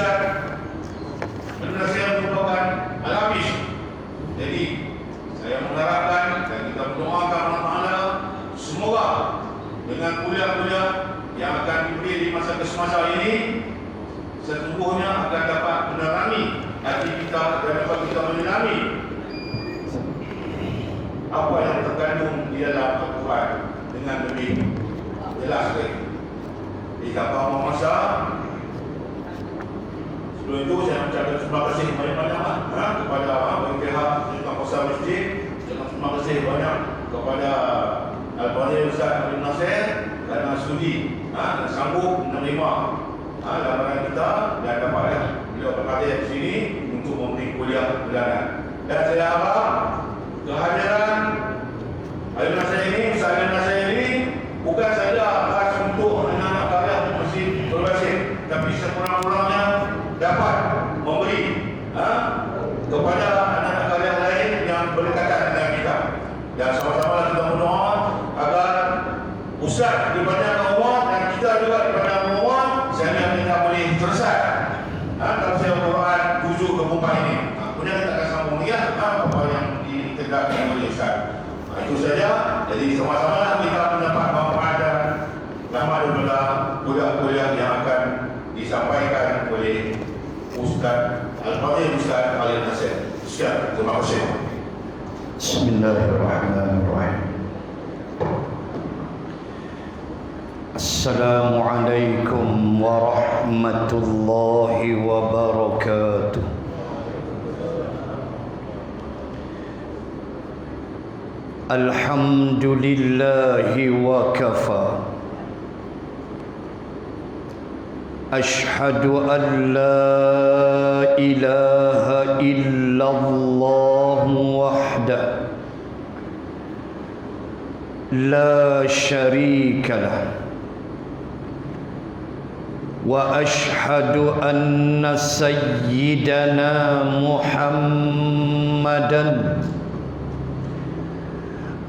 Ustaz, benda saya merupakan alami. Jadi saya mengharapkan dan kita mendoakan Allah Ta'ala semoga dengan kuliah-kuliah yang akan diberi di masa ke semasa ini sesungguhnya akan dapat menerangi hati kita dan dapat kita menyelami apa yang terkandung di dalam Al-Quran dengan lebih jelas lagi. Jika kamu masa sebelum itu saya mengucapkan terima kasih banyak-banyak kepada pihak tentang kuasa masjid. Terima kasih banyak kepada Al-Fadhil Ustaz Abdul Nasir kerana sudi dan sanggup menerima lamaran kita dan dapat beliau berhadir di sini untuk memberi kuliah bulanan. Dan saya harap kehadiran Abdul Nasir ini, Ustaz Abdul Nasir ini bukan saja khas untuk anak-anak karya di Masjid Berbasir, tapi sekurang-kurangnya dapat memberi kepada anak-anak karya lain yang berdekatan dengan kita. Dan sama-sama kita berdoa agar Ustaz dibandangkan Allah dan kita juga dibandangkan Allah sehingga kita boleh selesai tafsir Al-Quran 7 ke 4 ini. Kemudian kita akan sambung lagi apa yang ditegakkan oleh Ustaz. Itu saja. Jadi sama-sama kita mendapat manfaat dan lama daripada kuliah-kuliah yang akan disampaikan oleh Ustaz Al-Fadhil Ustaz Abdul Nasir. Sekian, terima kasih. Bismillahirrahmanirrahim. Assalamualaikum warahmatullahi wabarakatuh. Alhamdulillahi wa kafa. Ashhadu an la ilaha illallah wahdah la syarika lah. Wa ashhadu anna sayyidana Muhammadan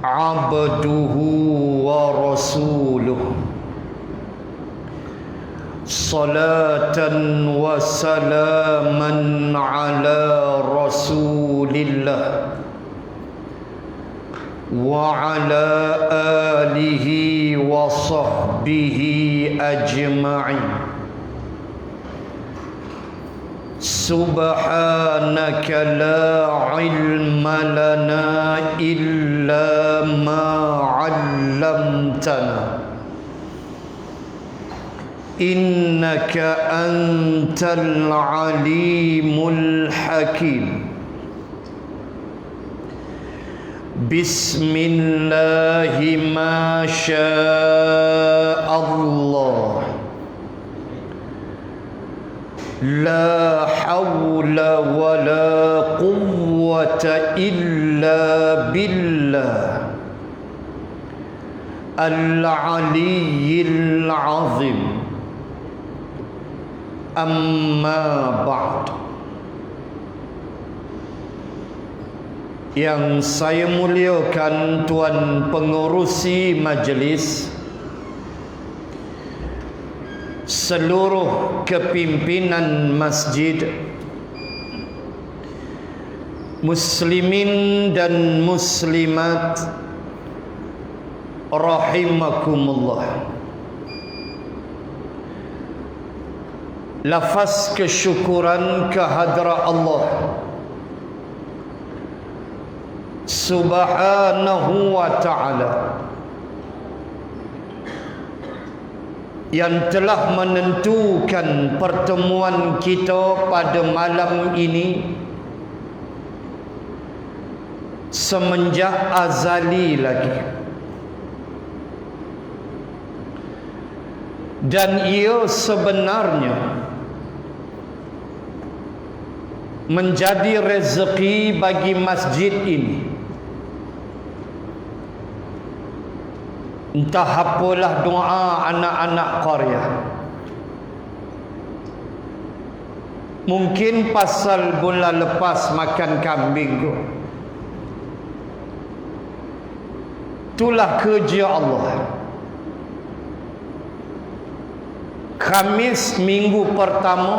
abduhu wa rasuluh. Salatan wa salaman ala rasulillah wa ala alihi wa sahbihi ajma'in. Subhanaka la ilma lana illa ma 'allamtana innaka antal alimul hakim. Bismillahi ma sya'allah, la hawla wa la quwwata illa billah al-aliyyil azim. Amma ba'd. Yang saya muliakan tuan pengurusi majlis, seluruh kepimpinan masjid, muslimin dan muslimat rahimakumullah. Lafaz kesyukuran kehadrat Allah Subhanahu wa ta'ala yang telah menentukan pertemuan kita pada malam ini semenjak azali lagi, dan ia sebenarnya menjadi rezeki bagi masjid ini. Entah apalah doa anak-anak qaryah, mungkin pasal bulan lepas makan kambing tu, itulah kerja Allah. Khamis minggu pertama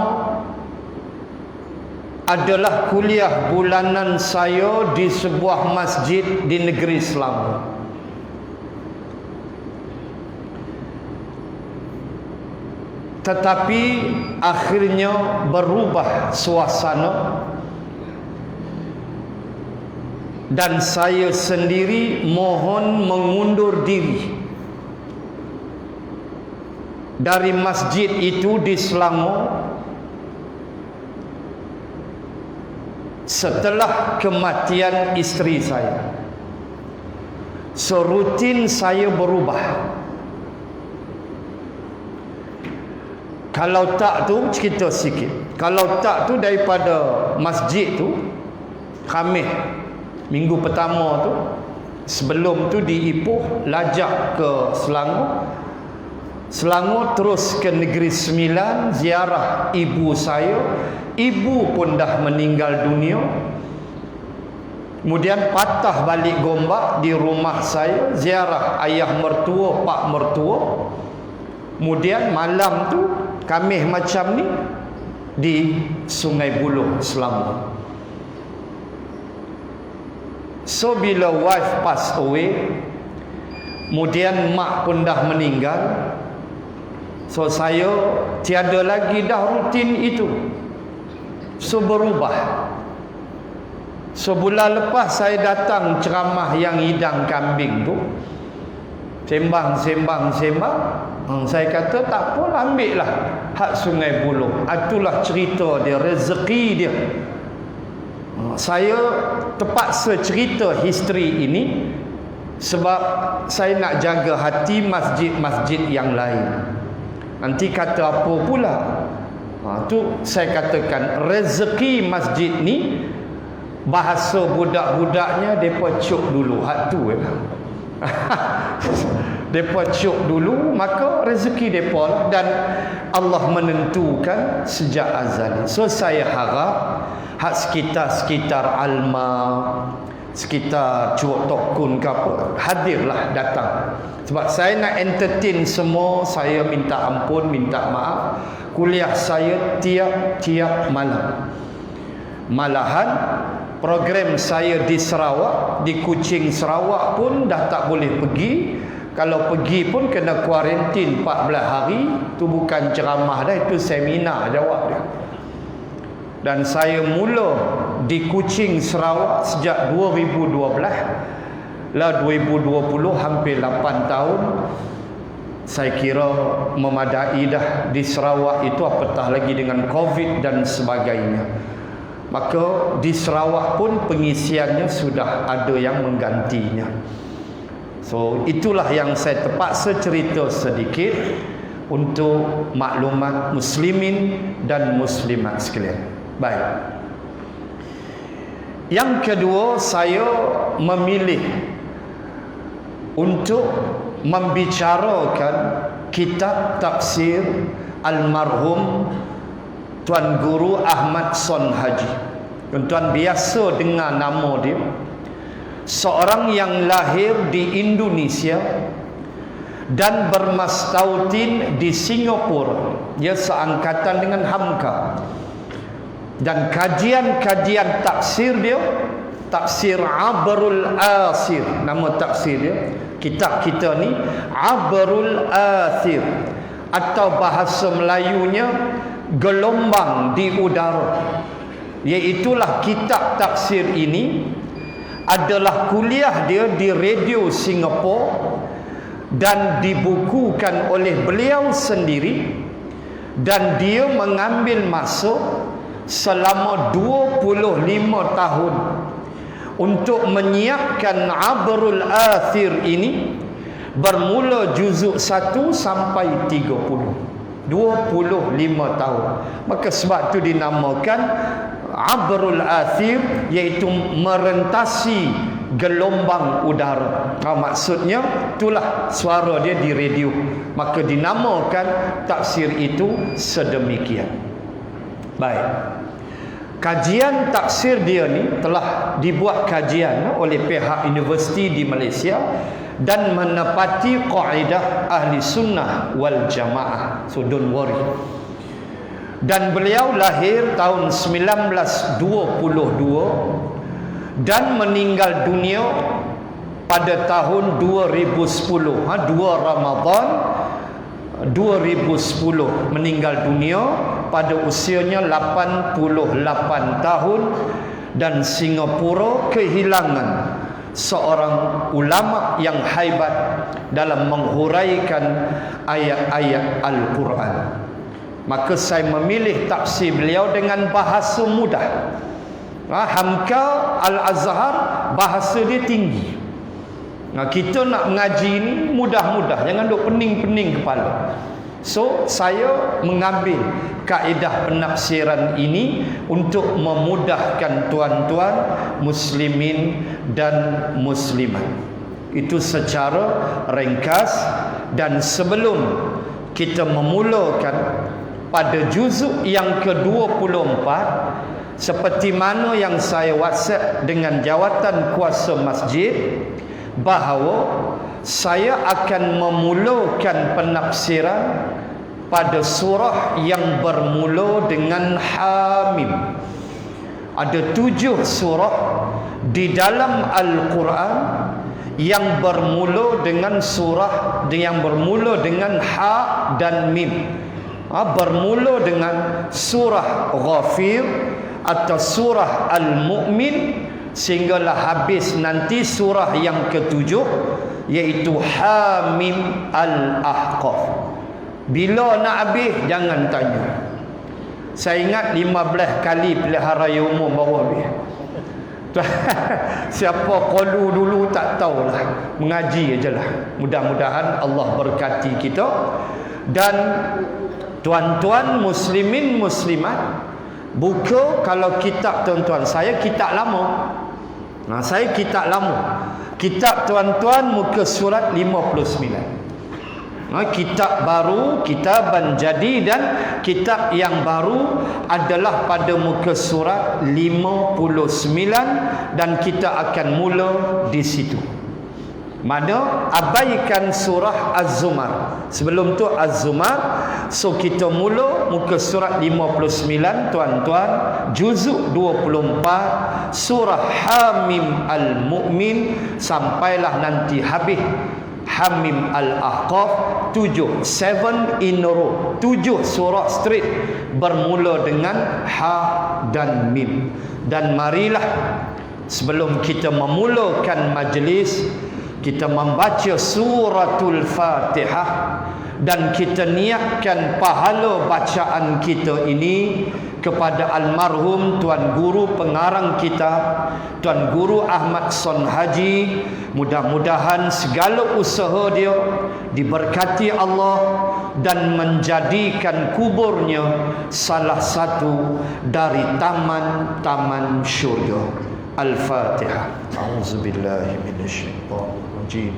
adalah kuliah bulanan saya di sebuah masjid di negeri Selangor. Tetapi akhirnya berubah suasana dan saya sendiri mohon mengundur diri dari masjid itu di Selangor setelah kematian isteri saya. So rutin saya berubah. Kalau tak tu cerita sikit. Kalau tak tu daripada masjid tu Khamis minggu pertama tu, sebelum tu di Ipoh, lajak ke Selangor. Selangor terus ke Negeri Sembilan, ziarah ibu saya. Ibu pun dah meninggal dunia. Kemudian patah balik Gombak di rumah saya, ziarah ayah mertua, pak mertua. Kemudian malam tu Khamis macam ni di Sungai Buloh, Selangor. So bila wife pass away, kemudian mak pun dah meninggal, so saya tiada lagi dah rutin itu. So berubah. So bulan lepas saya datang ceramah yang hidang kambing tu, sembang. Saya kata tak apa, ambil lah hak Sungai Buloh. Itulah cerita dia, rezeki dia. Saya terpaksa cerita history ini sebab saya nak jaga hati masjid-masjid yang lain. Nanti kata apa pula? Tu saya katakan rezeki masjid ni, bahasa budak-budaknya depa cuk dulu. Hak tu depa cuk dulu, maka rezeki depa lah, dan Allah menentukan sejak azal. So saya harap hak sekitar Alma, sekitar Cuak Tokun ke apa, hadirlah, datang. Sebab saya nak entertain semua. Saya minta ampun, minta maaf. Kuliah saya tiap malam. Malahan program saya di Sarawak, di Kuching Sarawak pun dah tak boleh pergi. Kalau pergi pun kena kuarantin 14 hari. Tu bukan ceramah dah, itu seminar jawab dia. Dan saya mula di Kuching Sarawak sejak 2012. Lah 2020 hampir 8 tahun. Saya kira memadai dah di Sarawak itu, apatah lagi dengan Covid dan sebagainya. Maka di Sarawak pun pengisiannya sudah ada yang menggantinya. So itulah yang saya terpaksa cerita sedikit untuk maklumat muslimin dan muslimat sekalian. Baik. Yang kedua, saya memilih untuk membicarakan kitab tafsir almarhum Tuan Guru Ahmad Son Haji. Tuan biasa dengar nama dia. Seorang yang lahir di Indonesia dan bermastautin di Singapura. Dia seangkatan dengan Hamka. Dan kajian-kajian tafsir dia, tafsir Abrul Asir, nama tafsir dia. Kitab kita ni Abrul Asir, atau bahasa Melayunya gelombang di udara. Iaitulah kitab tafsir ini adalah kuliah dia di radio Singapura dan dibukukan oleh beliau sendiri, dan dia mengambil masa selama 25 tahun untuk menyiapkan Abrul Athir ini, bermula juzuk 1 sampai 30. 25 tahun. Maka sebab tu dinamakan Abrul Athir, iaitu merentasi gelombang udara. Maksudnya itulah suara dia di radio. Maka dinamakan tafsir itu sedemikian. Baik. Kajian tafsir dia ni telah dibuat kajian oleh pihak universiti di Malaysia dan menepati kaedah ahli sunnah wal jamaah. So don't worry. dan beliau lahir tahun 1922 dan meninggal dunia pada tahun 2010. 2 Ramadan 2010 meninggal dunia pada usianya 88 tahun. Dan Singapura kehilangan seorang ulama yang hebat dalam menghuraikan ayat-ayat Al-Quran. Maka saya memilih tafsir beliau dengan bahasa mudah. Hamka Al-Azhar bahasa dia tinggi. Kita nak mengaji ni mudah-mudah, jangan duk pening-pening kepala. So saya mengambil kaedah penafsiran ini untuk memudahkan tuan-tuan muslimin dan muslimat. Itu secara ringkas. Dan sebelum kita memulakan pada juzuk yang ke-24, seperti mana yang saya WhatsApp dengan jawatan kuasa masjid, bahawa saya akan memulakan penafsiran pada surah yang bermula dengan Hamim. Ada 7 surah di dalam Al-Quran yang bermula dengan surah yang bermula dengan Ha dan Mim. Bermula dengan surah Ghafir atau surah Al-Mu'min sehinggalah habis nanti surah yang ke-7, iaitu Hamim Al-Ahqaf. Bila nak habis jangan tanya. Saya ingat 15 kali pilihan raya umum baru habis. Siapa qalu dulu tak tahulah, mengaji ajalah. Mudah-mudahan Allah berkati kita. Dan tuan-tuan muslimin muslimat, buka kalau kitab tuan-tuan, saya kitab lama. Saya kitab lama. Kitab tuan-tuan muka surat 59. Kitab baru, kitaban jadi, dan kitab yang baru adalah pada muka surat 59 dan kita akan mula di situ. Mana abaikan surah Az-Zumar. Sebelum tu Az-Zumar. So kita mula muka surat 59 tuan-tuan, juzuk 24 surah Hamim Al-Mu'min sampailah nanti habis Hamim Al-Ahqaf. 7 in a row, 7 surah straight bermula dengan Ha dan Mim. Dan marilah sebelum kita memulakan majlis, kita membaca suratul Fatihah dan kita niatkan pahala bacaan kita ini kepada almarhum Tuan Guru pengarang kita, Tuan Guru Ahmad Son Haji. Mudah-mudahan segala usaha dia diberkati Allah dan menjadikan kuburnya salah satu dari taman-taman syurga. Al-Fatihah. A'udzubillahi minasyaitonirrajim.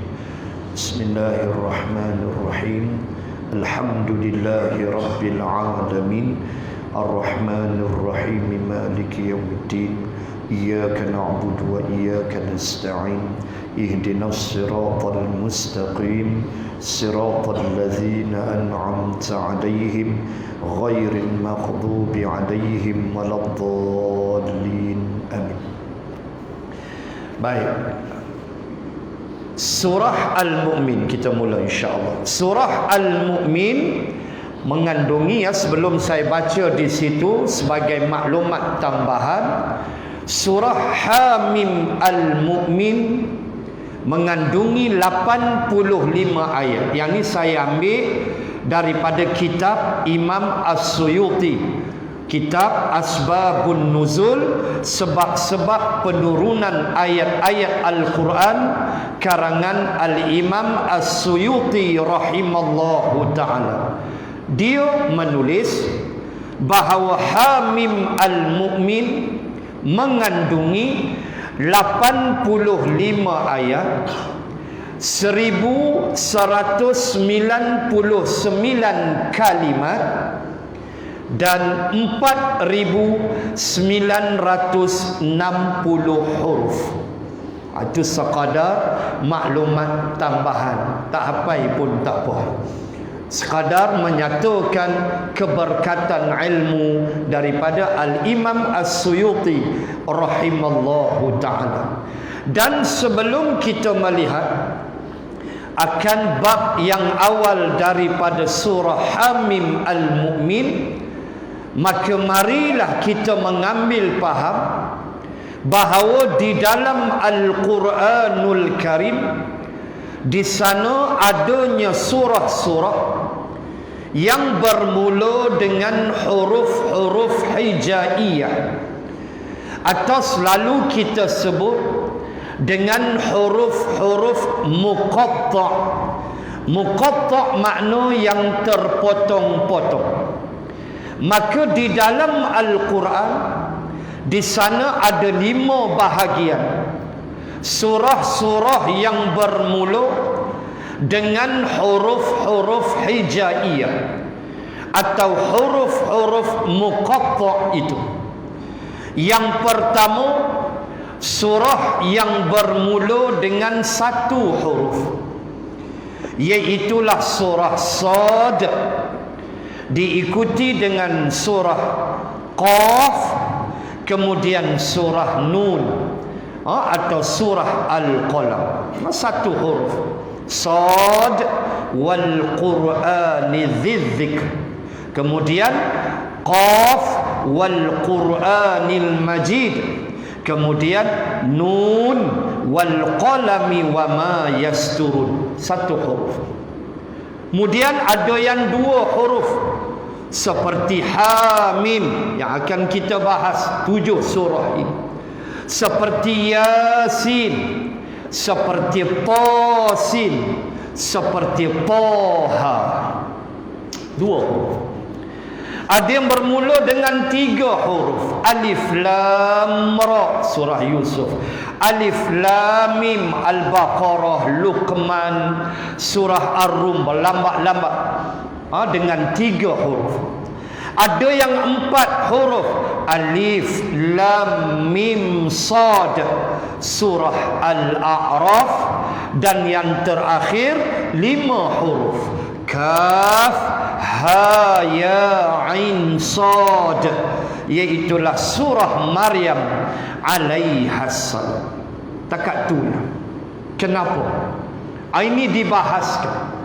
Bismillahirrahmanirrahim. Alhamdulillahi rabbil alamin. Ar-Rahmanir-Rahim. Maliki yaumiddin. Iyyaka na'budu wa iyyaka nasta'in. Ihdinas siratal mustaqim. Siratal ladzina an'amta 'alaihim ghairil maghdubi 'alaihim waladdallin. Amin. Baik. Surah Al-Mu'min kita mula insya-Allah. Surah Al-Mu'min mengandungi, sebelum saya baca di situ sebagai maklumat tambahan, surah Hamim Al-Mu'min mengandungi 85 ayat. Yang ni saya ambil daripada kitab Imam As-Suyuti, kitab Asbabun Nuzul, sebab-sebab penurunan ayat-ayat Al-Quran, karangan Al-Imam As-Suyuti rahimallahu ta'ala. Dia menulis bahawa Hamim Al-Mu'min mengandungi 85 ayat, 1199 kalimat dan 4960 huruf. Itu sekadar maklumat tambahan. Tak hafal pun tak apa. sekadar menyatakan keberkatan ilmu daripada Al-Imam As-Suyuti rahimallahu ta'ala. Dan sebelum kita melihat akan bab yang awal daripada surah Hamim Al-Mu'min, maka marilah kita mengambil faham bahawa di dalam Al-Quranul Karim, di sana adanya surah-surah yang bermula dengan huruf-huruf hijaiyah, atau selalu kita sebut dengan huruf-huruf muqatta'. Muqatta' makna yang terpotong-potong. Maka di dalam Al-Quran, di sana ada 5 bahagian surah-surah yang bermula dengan huruf-huruf hijaiyah atau huruf-huruf muqatta' itu. Yang pertama, surah yang bermula dengan 1 huruf, iaitulah surah Sad, diikuti dengan surah Qaf, kemudian surah Nun atau surah Al-Qalam. 1 huruf, Sad wal Qur'ani dzikr, kemudian Qaf wal Qur'anil Majid, kemudian Nun wal qalami wa ma yasturun. 1 huruf. Kemudian ada yang 2 huruf seperti Hamim yang akan kita bahas 7 surah ini, seperti Yasin, seperti Tasin, seperti Taha. 2 huruf. Ada yang bermula dengan 3 huruf, Alif Lam Ra, surah Yusuf, Alif Lam Mim, Al-Baqarah, Luqman, surah Ar-Rum, lambat-lambat dengan 3 huruf. Ada yang 4 huruf, Alif Lam Mim Sad, surah Al-A'raf, dan yang terakhir 5 huruf, Kaf Ha Ya Ain Sad, iaitulah surah Maryam alaihassalam. Takat itulah kenapa ini dibahaskan.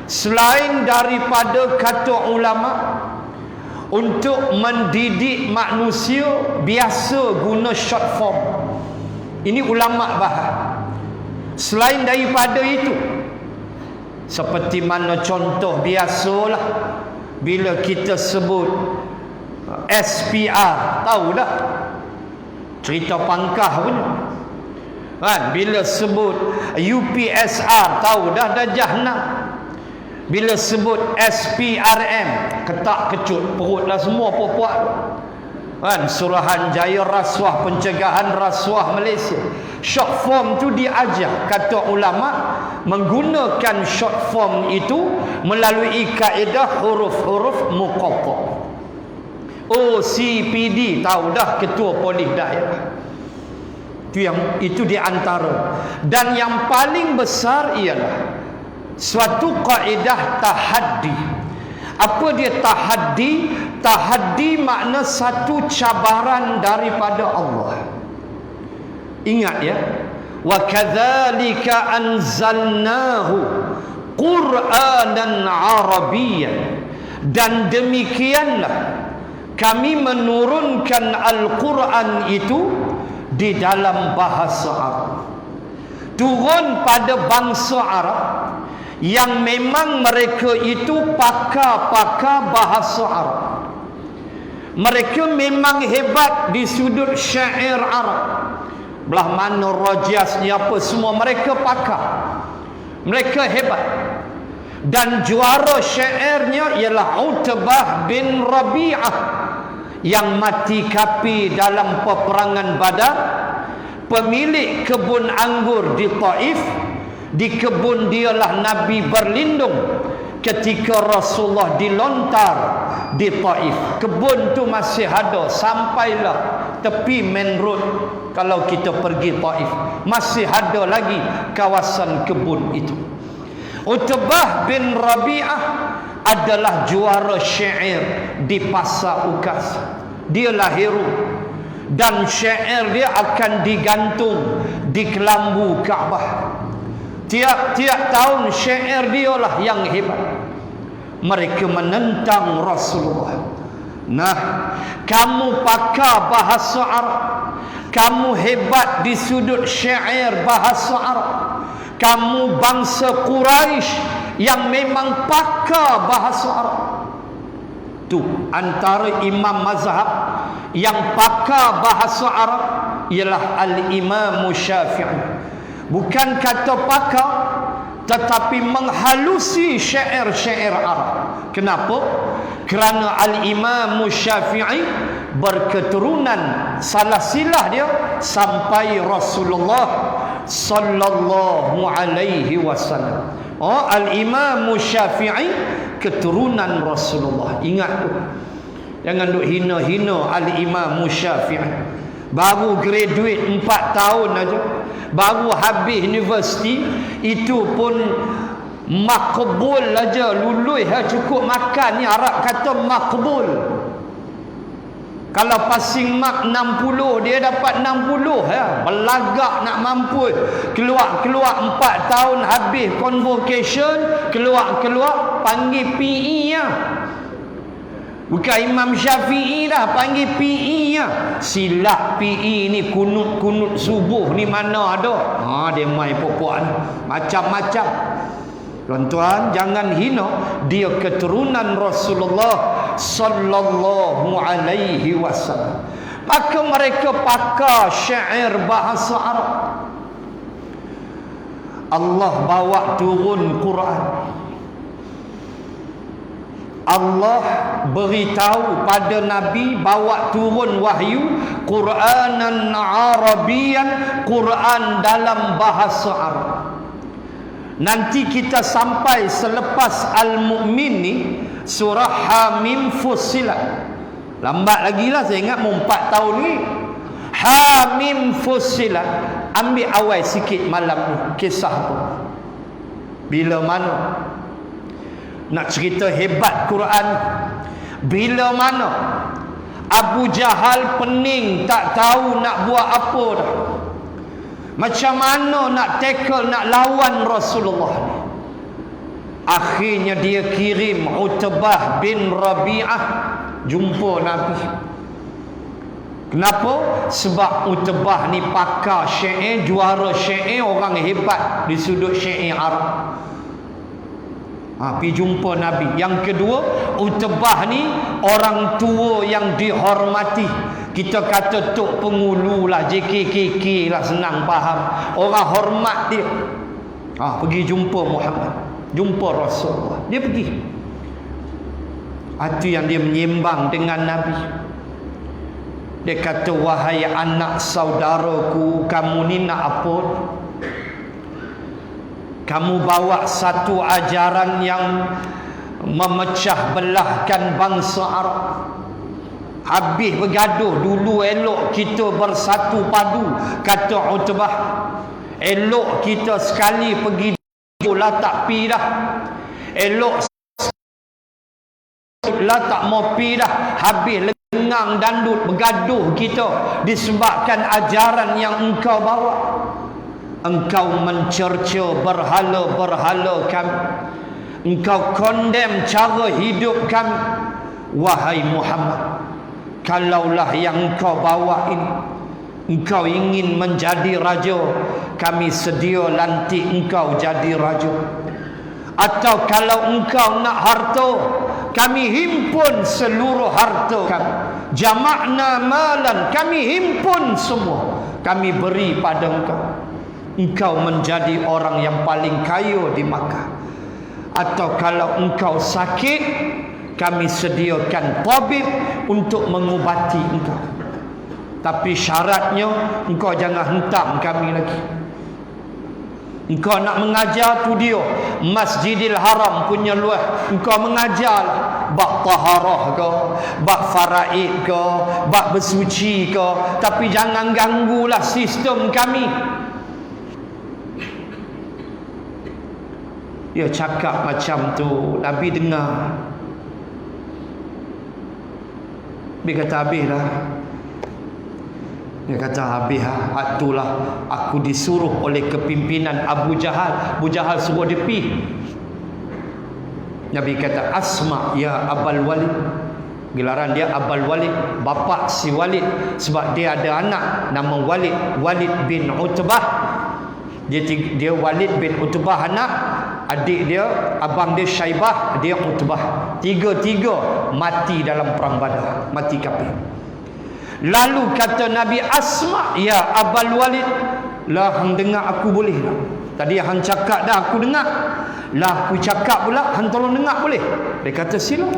Selain daripada kata ulama untuk mendidik manusia biasa guna short form, ini ulama bahas. Selain daripada itu, seperti mana contoh biasalah bila kita sebut SPR, tahu dah cerita pangkah pun kan. Bila sebut UPSR, tahu dah jahanam. Bila sebut SPRM, ketak kecut perut lah semua puak-puak kan. Suruhanjaya Rasuah, Pencegahan Rasuah Malaysia. Short form tu diajar, kata ulama, menggunakan short form itu melalui kaedah huruf-huruf muqatta'. OCPD, tahu dah, ketua polis daerah. Itu di antara. Dan yang paling besar ialah suatu kaedah tahaddi. Apa dia tahaddi? Tahaddi makna satu cabaran daripada Allah. Ingat ya, wa kadzalika anzalnahu Qur'anan Arabiyyan, dan demikianlah kami menurunkan Al-Quran itu di dalam bahasa Arab. Turun pada bangsa Arab yang memang mereka itu pakar-pakar bahasa Arab. Mereka memang hebat di sudut syair Arab. Belah mana rajasnya apa semua mereka pakar. Mereka hebat. Dan juara syairnya ialah Utbah bin Rabi'ah yang mati kapi dalam peperangan Badar, pemilik kebun anggur di Taif. Di kebun dialah Nabi berlindung ketika Rasulullah dilontar di Taif. Kebun tu masih ada sampailah tepi main road. Kalau kita pergi Taif, masih ada lagi kawasan kebun itu. Utbah bin Rabi'ah adalah juara syair di pasar Ukas. Dia lahiru, dan syair dia akan digantung di kelambu Kaabah. Tiap-tiap tahun syair dia lah yang hebat. Mereka menentang Rasulullah. Nah, kamu pakar bahasa Arab, kamu hebat di sudut syair bahasa Arab, kamu bangsa Quraisy yang memang pakar bahasa Arab. Tu antara imam mazhab yang pakar bahasa Arab ialah Al-Imam Syafi'i. Bukan kata pakar, tetapi menghalusi syair-syair Arab. Kenapa? Kerana Al-Imam Syafi'i berketurunan, salah silah dia sampai Rasulullah sallallahu alaihi wasallam. Oh, Al-Imam Syafi'i keturunan Rasulullah. Ingat tu. Jangan duk hina-hina Al-Imam Syafi'i. Baru graduate 4 tahun aja, baru habis universiti, itu pun makbul aja, lulus cukup makan ni. Arab kata makbul. Kalau passing mark 60, dia dapat 60 ya. Belagak nak mampu. Keluar 4 tahun habis convocation, keluar panggil PE ya. Bukan Imam Syafi'i dah, panggil PE nya. Silap PE ni, kunut subuh ni mana ada. Dia main puan macam-macam. Tuan-tuan, jangan hina, dia keturunan Rasulullah sallallahu alaihi wasallam. Maka mereka pakar syair bahasa Arab. Allah bawa turun Quran. Allah beritahu pada Nabi bawa turun wahyu Quranan Arabian, Quran dalam bahasa Arab. Nanti kita sampai selepas Al-Mu'min ni, surah Hamim Fussilat. Lambat lagi lah, saya ingat mau 4 tahun ni. Hamim Fussilat. Ambil awal sikit malam ni kisah tu. Bila mana nak cerita hebat Quran, bila mana Abu Jahal pening, tak tahu nak buat apa dah. Macam mana nak tackle, nak lawan Rasulullah ni. Akhirnya dia kirim Utbah bin Rabi'ah jumpa Nabi. Kenapa? Sebab Utbah ni pakar syair, juara syair, orang hebat di sudut syair Arab. Pergi jumpa Nabi. Yang kedua, Utbah ni orang tua yang dihormati. Kita kata Tok Pengulu lah, JKKK lah, senang faham. Orang hormat dia. Pergi jumpa Muhammad, jumpa Rasulullah. Dia pergi. Itu yang dia menyembang dengan Nabi. Dia kata, wahai anak saudaraku, kamu ni nak apa? Kamu bawa satu ajaran yang memecah belahkan bangsa Arab. Habis bergaduh, dulu elok kita bersatu padu, kata Utbah. Elok kita sekali pergi lah, tak pi dah. Elok lah, tak mau pi dah. Habis lengang dandut bergaduh kita disebabkan ajaran yang engkau bawa. Engkau mencerca berhala-berhala kami. Engkau condemn cara hidup kami. Wahai Muhammad, kalaulah yang engkau bawa ini, engkau ingin menjadi raja, kami sedia lantik engkau jadi raja. Atau kalau engkau nak harta, kami himpun seluruh harta kami. Jama'na malan, kami himpun semua, kami beri pada engkau. Engkau menjadi orang yang paling kaya di Makkah. Atau kalau engkau sakit, kami sediakan tabib untuk mengubati engkau. Tapi syaratnya, engkau jangan hentam kami lagi. Engkau nak mengajar, tu dia Masjidil Haram punya luah. Engkau mengajar bab taharah ke, bab faraid ke, bab bersuci ke, tapi jangan ganggulah sistem kami. Dia cakap macam tu, Nabi dengar. Nabi kata habis lah. Dia kata habis lah. Itulah aku disuruh oleh kepimpinan Abu Jahal. Abu Jahal suruh dia pergi. Nabi kata asma ya Abul Walid. Gelaran dia Abul Walid, bapa si Walid, sebab dia ada anak nama Walid, Walid bin Utbah. Dia Walid bin Utbah anak, adik dia, abang dia Syaibah, dia Utbah. Tiga-tiga mati dalam perang Badar, mati kafir. Lalu kata Nabi asma ya Abul Walid, lah hang dengar aku boleh tak? Tadi hang cakap dah aku dengar. Lah aku cakap pula hang tolong dengar boleh? Dia kata sila.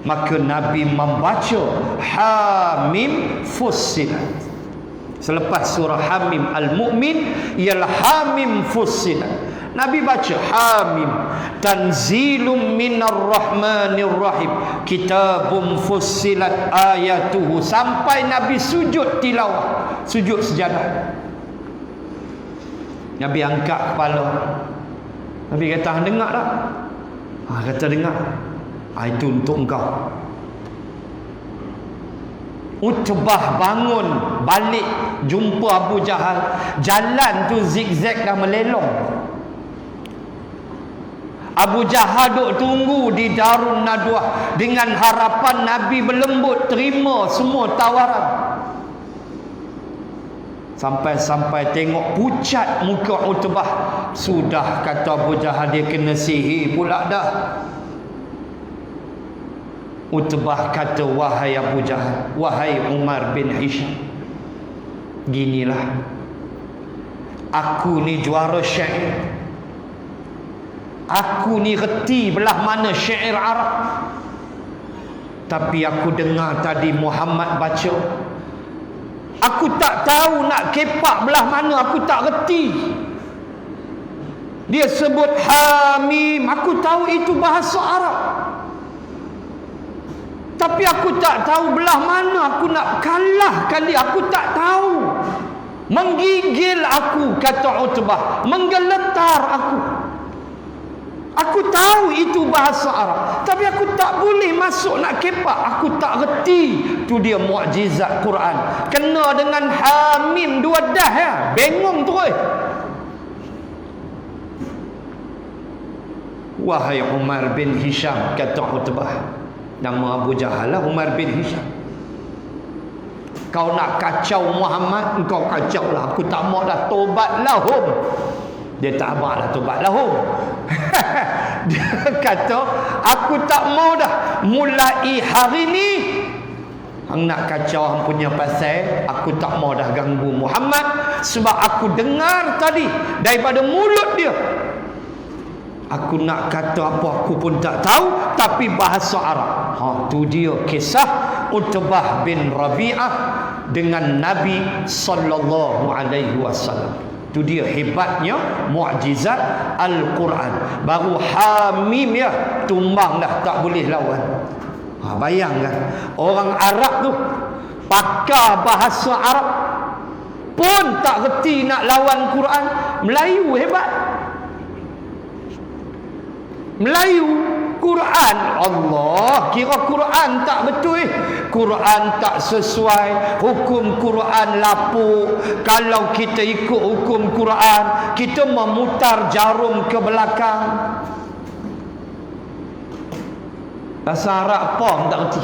Maka Nabi membaca Hamim Fussilat. Selepas surah Hamim Al-Mu'min ialah Hamim Fussilat. Nabi baca Hamim tanzilum minar rahmanir rahim kitabum fussilat ayatuhu, sampai Nabi sujud tilawah, sujud sejadah. Nabi angkat kepala. Nabi kata hang dengar tak? Kata dengar. Itu untuk engkau. Utbah bangun balik, jumpa Abu Jahal. Jalan tu zigzag dah melelong. Abu Jahal duk tunggu di Darun Nadwah dengan harapan Nabi berlembut terima semua tawaran. Sampai-sampai tengok pucat muka Utbah. Sudah kata Abu Jahal, dia kena sihir pula dah. Utbah kata, wahai Abu Jahal, wahai Umar bin Hisham, ginilah, aku ni juara syair. Aku ni reti belah mana syair Arab. Tapi aku dengar tadi Muhammad baca. Aku tak tahu nak kepak belah mana, aku tak reti. Dia sebut Hamim, aku tahu itu bahasa Arab. Tapi aku tak tahu belah mana aku nak kalah kali, aku tak tahu. Menggigil aku, kata Utbah, menggeletar aku. Aku tahu itu bahasa Arab, tapi aku tak boleh masuk nak kepak, aku tak reti. Tu dia mukjizat Quran. Kena dengan Hamim dua dah ya, bengong terus. Wahai Umar bin Hisham, kata Utbah, nama Abu Jahal lah Umar bin Hisham, kau nak kacau Muhammad, engkau kacau lah, aku tak mau dah, tobat lahum. Dia tak abang lah tobat lahum. Dia kata aku tak mau dah, mulai hari ni hang nak kacau hang punya pasal, aku tak mau dah ganggu Muhammad. Sebab aku dengar tadi daripada mulut dia, aku nak kata apa aku pun tak tahu, tapi bahasa Arab. Tu dia kisah Utbah bin Rabi'ah dengan Nabi sallallahu alaihi wasallam. Tu dia hebatnya mukjizat Al-Quran. Baru Hamim ya, tumbang dah, tak boleh lawan. Bayangkan orang Arab tu, pakar bahasa Arab pun tak reti nak lawan Quran. Melayu hebat. Melayu Quran, Allah kira Quran tak betul, Quran tak sesuai, hukum Quran lapuk. Kalau kita ikut hukum Quran, kita memutar jarum ke belakang. Bahasa Arab pun tak reti.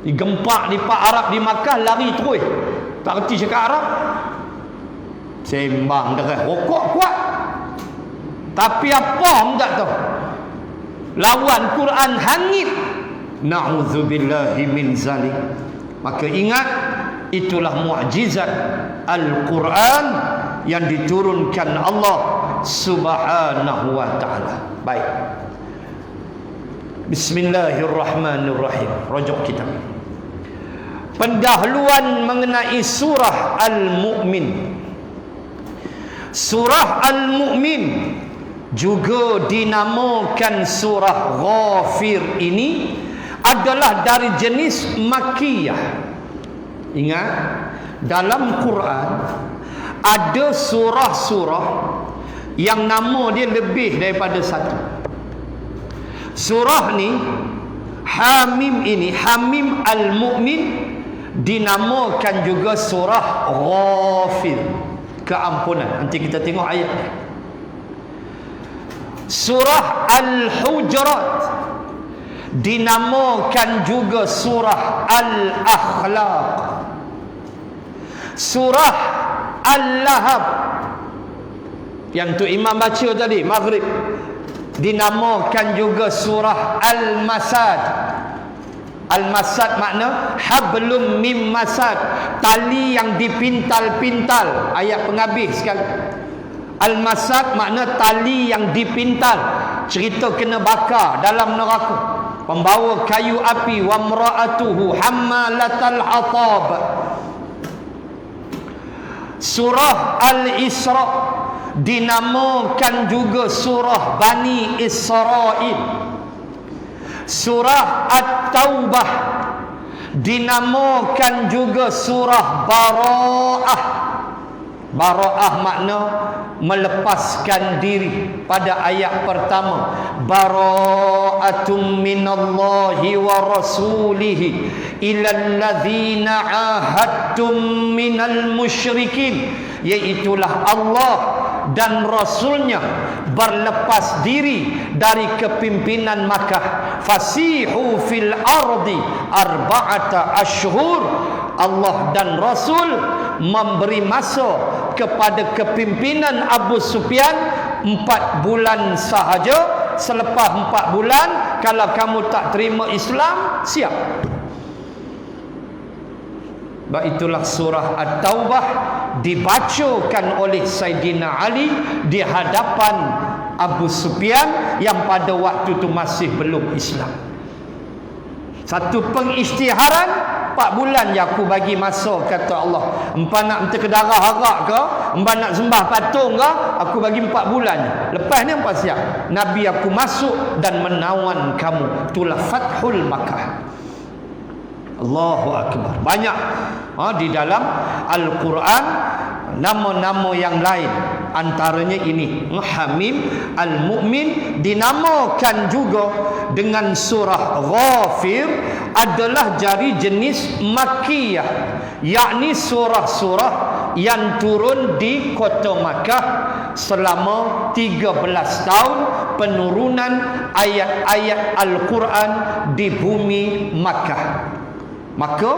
Digempak di Pak Arab di Makkah, lari terus, tak reti cakap Arab, sembang dah rokok kuat. Tapi apa pun tak tahu. Lawan Quran hangit. Na'udzubillahi min zalik. Maka ingat, itulah mukjizat Al-Quran yang diturunkan Allah Subhanahu wa ta'ala. Baik. Bismillahirrahmanirrahim. Rujuk kitab. Pendahuluan mengenai surah Al-Mu'min. Surah Al-Mu'min juga dinamakan surah Ghafir ini adalah dari jenis Makkiyah. Ingat, dalam Quran ada surah-surah yang nama dia lebih daripada satu. Surah ni Hamim ini, Hamim Al-Mu'min, dinamakan juga surah Ghafir, keampunan. Nanti kita tengok ayat. Surah Al-Hujurat dinamakan juga surah Al-Akhlaq. Surah Al-Lahab yang tu imam baca tadi maghrib dinamakan juga surah Al-Masad. Al-Masad makna hablum mim masad, tali yang dipintal-pintal. Ayat penghabis sekali. Al-Masad makna tali yang dipintal. Cerita kena bakar dalam neraka. Pembawa kayu api, wa mra'atuhu hammalatal hatab. Surah Al-Isra dinamakan juga surah Bani Israel. Surah At-Taubah dinamakan juga surah Bara'ah. Bara'ah makna melepaskan diri. Pada ayat pertama, bara'atum minallahi wa rasulihi ilal ladzina ahadtum minal musyrikin, iaitulah Allah dan Rasulnya berlepas diri dari kepimpinan Makkah. Fasihu fil ardi arba'ata ashhur. Allah dan Rasul memberi masa kepada kepimpinan Abu Sufyan 4 bulan sahaja. Selepas 4 bulan, kalau kamu tak terima Islam, siap. Itulah surah At-Taubah dibacakan oleh Saidina Ali di hadapan Abu Sufyan yang pada waktu itu masih belum Islam. Satu pengisytiharan, 4 bulan je aku bagi masa, kata Allah. Empat nak terkedarah harap ke, empat nak sembah patung ke, aku bagi 4 bulan. Lepas ni empat siap. Nabi aku masuk dan menawan kamu. Itulah Fathul Makkah. Allahu Akbar. Banyak di dalam Al-Quran nama-nama yang lain, antaranya ini Hamim Al-Mu'min. Dinamakan juga dengan surah Ghafir, adalah jari jenis Makkiyah, yakni surah-surah yang turun di kota Makkah selama 13 tahun penurunan ayat-ayat Al-Quran di bumi Makkah. Maka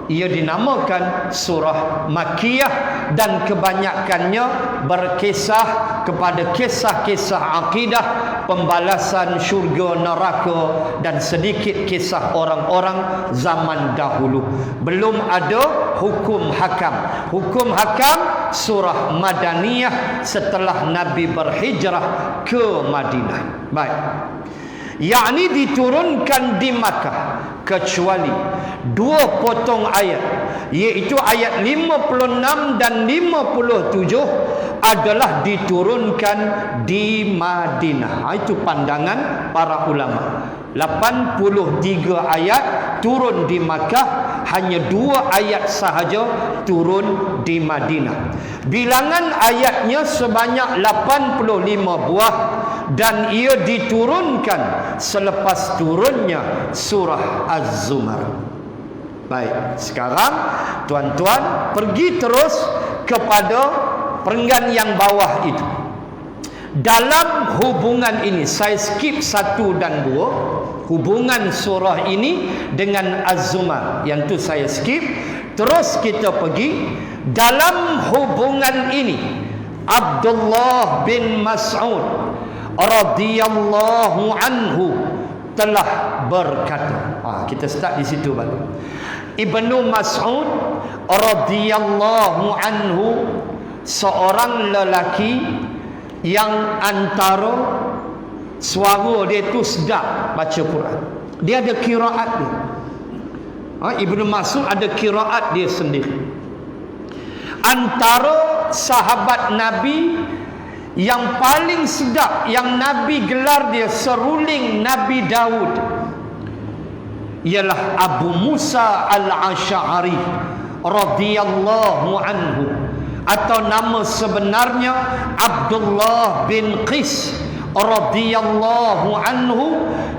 ia dinamakan surah Makkiyah dan kebanyakannya berkisah kepada kisah-kisah akidah, pembalasan syurga neraka dan sedikit kisah orang-orang zaman dahulu. Belum ada hukum hakam. Hukum hakam surah Madaniyah setelah Nabi berhijrah ke Madinah. Baik. Yakni diturunkan di Makkah, kecuali 2 potong ayat, iaitu ayat 56 dan 57 adalah diturunkan di Madinah. Itu pandangan para ulama. 83 ayat turun di Makkah, hanya 2 ayat sahaja turun di Madinah. Bilangan ayatnya sebanyak 85 buah dan ia diturunkan selepas turunnya surah Az-Zumar. Baik, sekarang tuan-tuan pergi terus kepada perenggan yang bawah itu. Dalam hubungan ini, saya skip 1 dan 2, hubungan surah ini dengan Az-Zumar, yang tu saya skip. Terus kita pergi dalam hubungan ini. Abdullah bin Mas'ud radhiyallahu anhu telah berkata. Kita start di situ baru. Ibnu Mas'ud radhiyallahu anhu seorang lelaki yang antara suara dia tu sedap baca Quran. Dia ada qiraat dia. Ibnu Mas'ud ada qiraat dia sendiri. Antara sahabat Nabi yang paling sedap, yang Nabi gelar dia seruling Nabi Daud, ialah Abu Musa Al-Asy'ari radhiyallahu anhu. atau nama sebenarnya Abdullah bin Qis radhiyallahu anhu.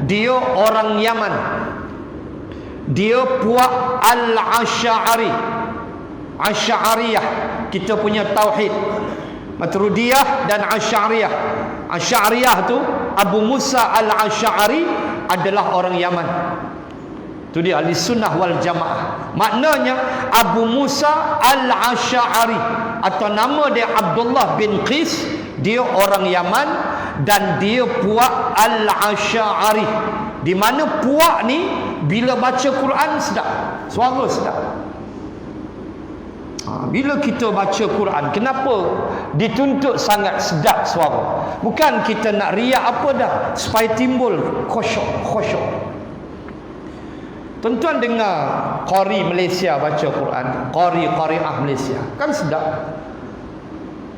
Dia orang Yaman. Dia puak Al-Asy'ari, Asy'ariyah. Kita punya tauhid Maturidiyah dan Asy'ariyah. Asy'ariyah tu Abu Musa Al-Asy'ari adalah orang Yaman. Itu dia ahli sunnah wal jamaah. Maknanya Abu Musa Al-Asy'ari atau nama dia Abdullah bin Qis. Dia orang Yaman dan dia puak Al-Asy'ari. Di mana puak ni bila baca Quran sedap, suara sedap. Bila kita baca Quran, kenapa dituntut sangat sedap suara? Bukan kita nak riak apa dah, supaya timbul khusyuk. Tuan-tuan dengar qari Malaysia baca Quran, qari'ah Malaysia, kan sedap.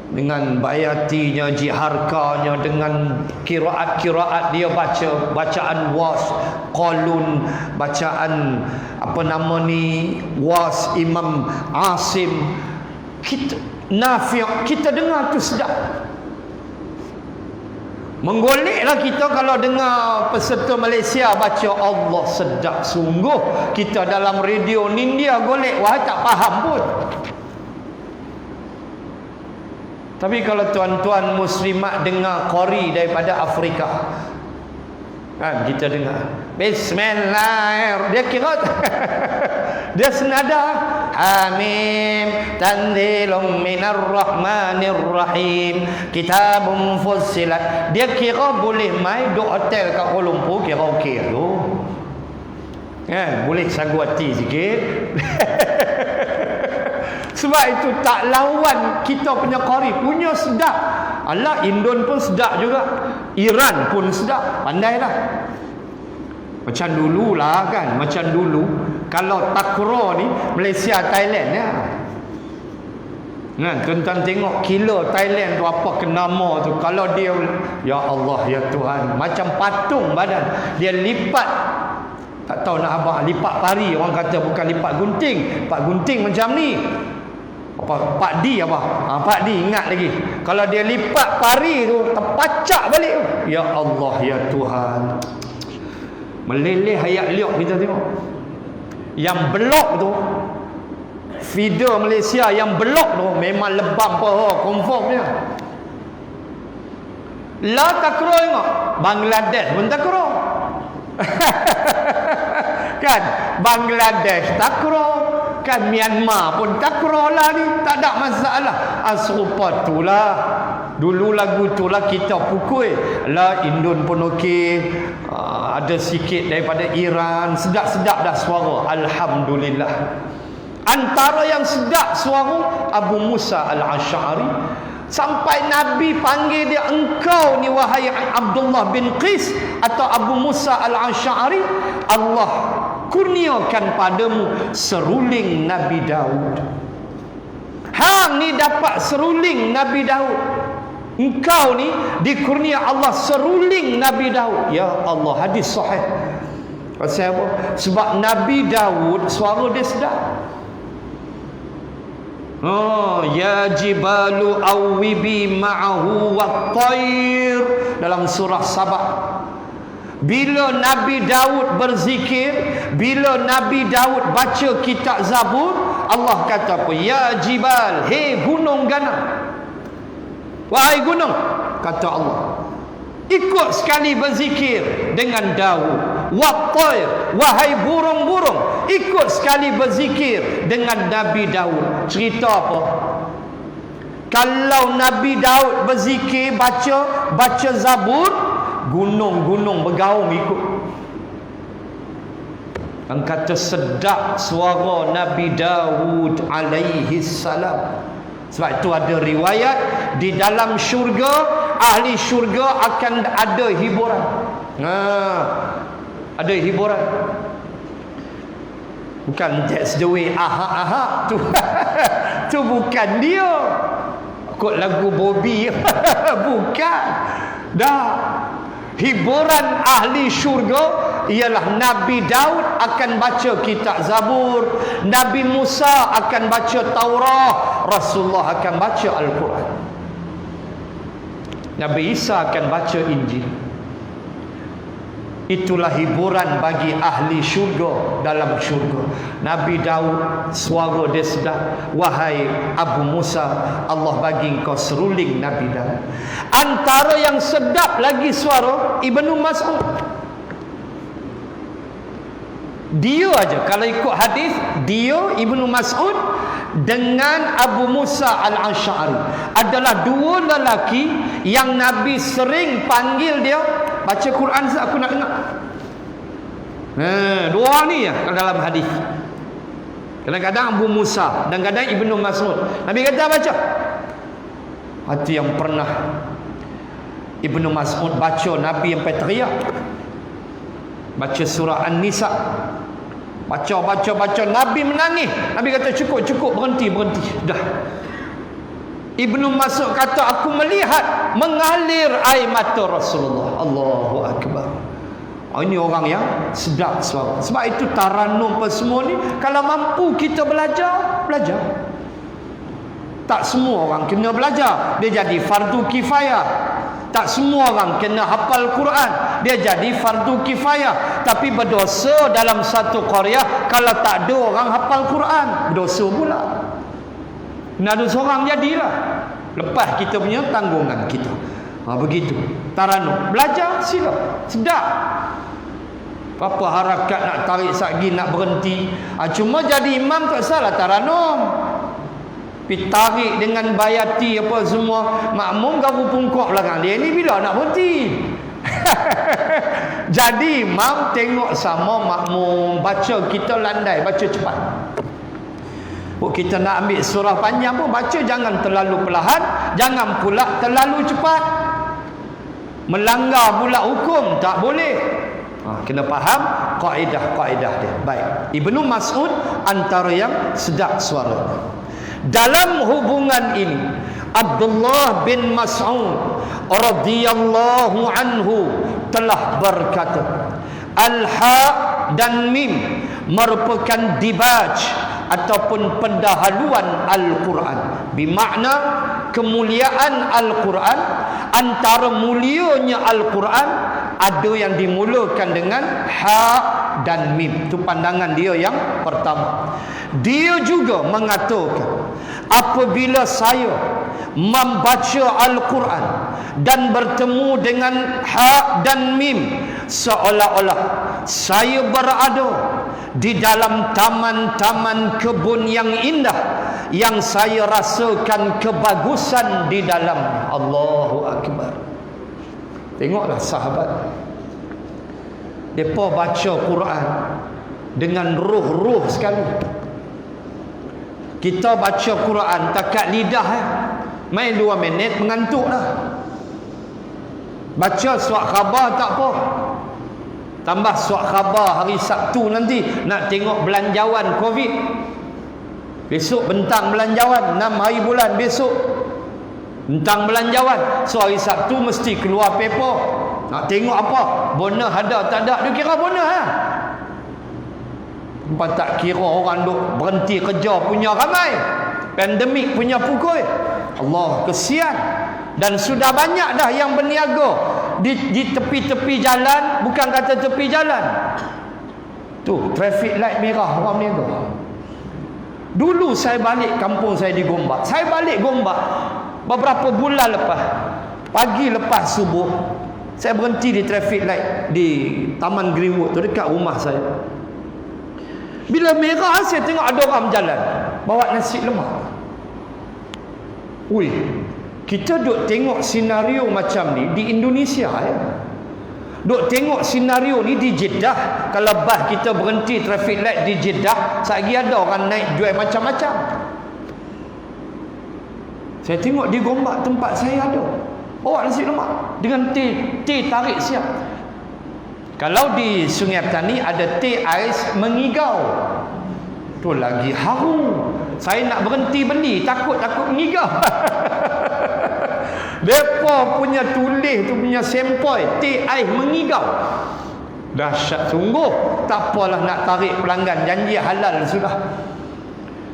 Dengan bayatinya, jiharkanya, dengan kiraat-kiraat dia baca, bacaan was, qalun, bacaan apa nama ni, was Imam Asim, kita Nafi', kita dengar tu sedap. Menggoleklah kita kalau dengar peserta Malaysia baca, Allah sedap sungguh. Kita dalam radio ni dia golek, wah tak faham pun. Tapi kalau tuan-tuan muslimat dengar qari daripada Afrika, kan kita dengar Bismillah, dia kira dia senada Hamim tanzilum minar rahmanir rahim kitabun fussilat. Dia kira boleh mai duk hotel kat Kuala Lumpur, kira okey tu. Kan boleh saguati sikit. Sebab itu tak lawan kita punya qari, punya sedap. Alah, Indon pun sedap juga, Iran pun sedap, pandailah. Macam dululah kan, macam dulu kalau takraw ni Malaysia Thailand ya. Kan tuan-tuan tengok killer Thailand tu apa kenama tu, kalau dia ya Allah ya Tuhan, macam patung badan dia lipat. Tak tahu nak apa, lipat pari orang kata, bukan lipat gunting. Lipat gunting macam ni. Apa Pak D apa? Pak D ingat lagi. Kalau dia lipat pari tu terpacak balik tu. Ya Allah ya Tuhan. Meleleh hayat liok kita tengok. Yang blok tu, feeder Malaysia yang blok tu memang lebam apa confirm dia. La takro tengok. Bangladesh pun takro. Kan Bangladesh takro, kan Myanmar pun takro lah ni, tak ada masalah. Serupa tu lah. Dulu lagu tu lah kita pukul lah, Indon pun okey, ada sikit daripada Iran, sedap-sedap dah suara, alhamdulillah. Antara yang sedap suara Abu Musa Al-Asy'ari, sampai Nabi panggil dia, engkau ni wahai Abdullah bin Qis atau Abu Musa Al-Asy'ari, Allah kurniakan padamu seruling Nabi Daud. Hang ni dapat seruling Nabi Daud. Engkau ni dikurnia Allah seruling Nabi Daud. Ya Allah, hadis sahih. Pasal apa? Sebab Nabi Daud suara dia sedap. Ya jibalu awibi ma'ahu wat-tayr, dalam surah Sabah. Bila Nabi Daud berzikir, bila Nabi Daud baca kitab Zabur, Allah kata apa? Ya jibal, hei gunung ganang, wahai gunung, kata Allah, ikut sekali berzikir dengan Daud. Wat-tayr, wahai burung-burung, ikut sekali berzikir dengan Nabi Daud. Cerita apa? Kalau Nabi Daud berzikir, baca Zabur, gunung-gunung bergaung ikut. Yang kata sedap suara Nabi Daud alaihi salam. Sebab itu ada riwayat di dalam syurga, ahli syurga akan ada hiburan. Ada hiburan. Bukan that's the way ahak-ahak tu. Tu bukan dia. Kod lagu Bobby. Bukan. Dah. Hiburan ahli syurga ialah Nabi Daud akan baca kitab Zabur, Nabi Musa akan baca Taurat, Rasulullah akan baca Al-Quran, Nabi Isa akan baca Injil. Itulah hiburan bagi ahli syurga dalam syurga. Nabi Daud, suara dia sedap. Wahai Abu Musa, Allah bagi engkau seruling Nabi Daud. Antara yang sedap lagi suara Ibnu Mas'ud. Dia aja kalau ikut hadis, dia Ibnu Mas'ud dengan Abu Musa Al-Asy'ari adalah dua lelaki yang Nabi sering panggil dia baca Quran. Aku nak dengar. Dua ni ya dalam hadis. Kadang-kadang Abu Musa dan kadang Ibnu Mas'ud. Nabi kata baca. Hati yang pernah Ibnu Mas'ud baca, Nabi sampai teriak. Baca surah An-Nisa. Baca, Nabi menangis. Nabi kata cukup, berhenti. Dah. Ibnu Mas'ud kata, aku melihat mengalir air mata Rasulullah. Allahu Akbar. Ini orang yang sedap suara. Sebab itu taranum apa semua ni, kalau mampu kita belajar. Tak semua orang kena belajar, dia jadi fardu kifayah. Tak semua orang kena hafal Quran, dia jadi fardu kifayah. Tapi berdosa dalam satu qaryah kalau tak ada orang hafal Quran, berdosa pula. Kena ada seorang jadilah. Lepas kita punya tanggungan kita. Begitu. Taranum. Belajar sila. Sedap. Apa harakat nak tarik sagi, nak berhenti. Cuma jadi imam tak salah taranum. Pergi tarik dengan bayati apa semua. Makmum garu pungkok belakang dia ni bila nak berhenti. Jadi imam tengok sama makmum. Baca kita landai, baca cepat. Kita nak ambil surah panjang pun baca jangan terlalu perlahan, jangan pula terlalu cepat. Melanggar pula hukum tak boleh. Kena faham kaedah-kaedah dia. Baik. Ibnu Mas'ud antara yang sedap suara. Dalam hubungan ini Abdullah bin Mas'ud radhiyallahu anhu telah berkata, al-ha dan mim merupakan dibaj ataupun pendahuluan Al-Quran. Bermakna kemuliaan Al-Quran, antara mulianya Al-Quran ada yang dimulakan dengan ha dan mim. Itu pandangan dia yang pertama. Dia juga mengatakan, apabila saya membaca Al-Quran dan bertemu dengan ha dan mim, seolah-olah saya berada di dalam taman-taman kebun yang indah yang saya rasakan kebagusan di dalam. Allahu Akbar. Tengoklah sahabat, mereka baca Quran dengan ruh-ruh sekali. Kita baca Quran takat lidah main 2 minit mengantuk dah. Baca surat khabar tak apa, tambah surat khabar hari Sabtu nanti nak tengok belanjawan Covid. Besok bentang belanjawan, 6 hari bulan besok bentang belanjawan. So hari Sabtu mesti keluar paper. Nak tengok apa? Bonus ada tak ada? Dia kira bonus Tempat tak kira orang duk berhenti kerja punya ramai. Pandemik punya pukul. Allah kesian. Dan sudah banyak dah yang berniaga di tepi-tepi jalan. Bukan kata tepi jalan, tu traffic light merah orang berniaga. Dulu saya balik kampung saya di Gombak. Saya balik Gombak beberapa bulan lepas. Pagi lepas subuh saya berhenti di traffic light di Taman Greenwood tu dekat rumah saya. Bila merah saya tengok ada orang berjalan bawa nasi lemak. Ui, kita duk tengok senario macam ni di Indonesia Duk tengok senario ni di Jeddah. Kalau bas kita berhenti traffic light di Jeddah, satgi ada orang naik jual macam-macam. Saya tengok di Gombak tempat saya ada bawa nasi lemak dengan teh tarik siap. Kalau di Sungai Petani ada teh ais mengigau, tu lagi harum. Saya nak berhenti beli, takut mengigau. Mereka punya tulis tu punya sempoi teh ais mengigau. Dahsyat sungguh. Tak apalah nak tarik pelanggan, janji halal sudah.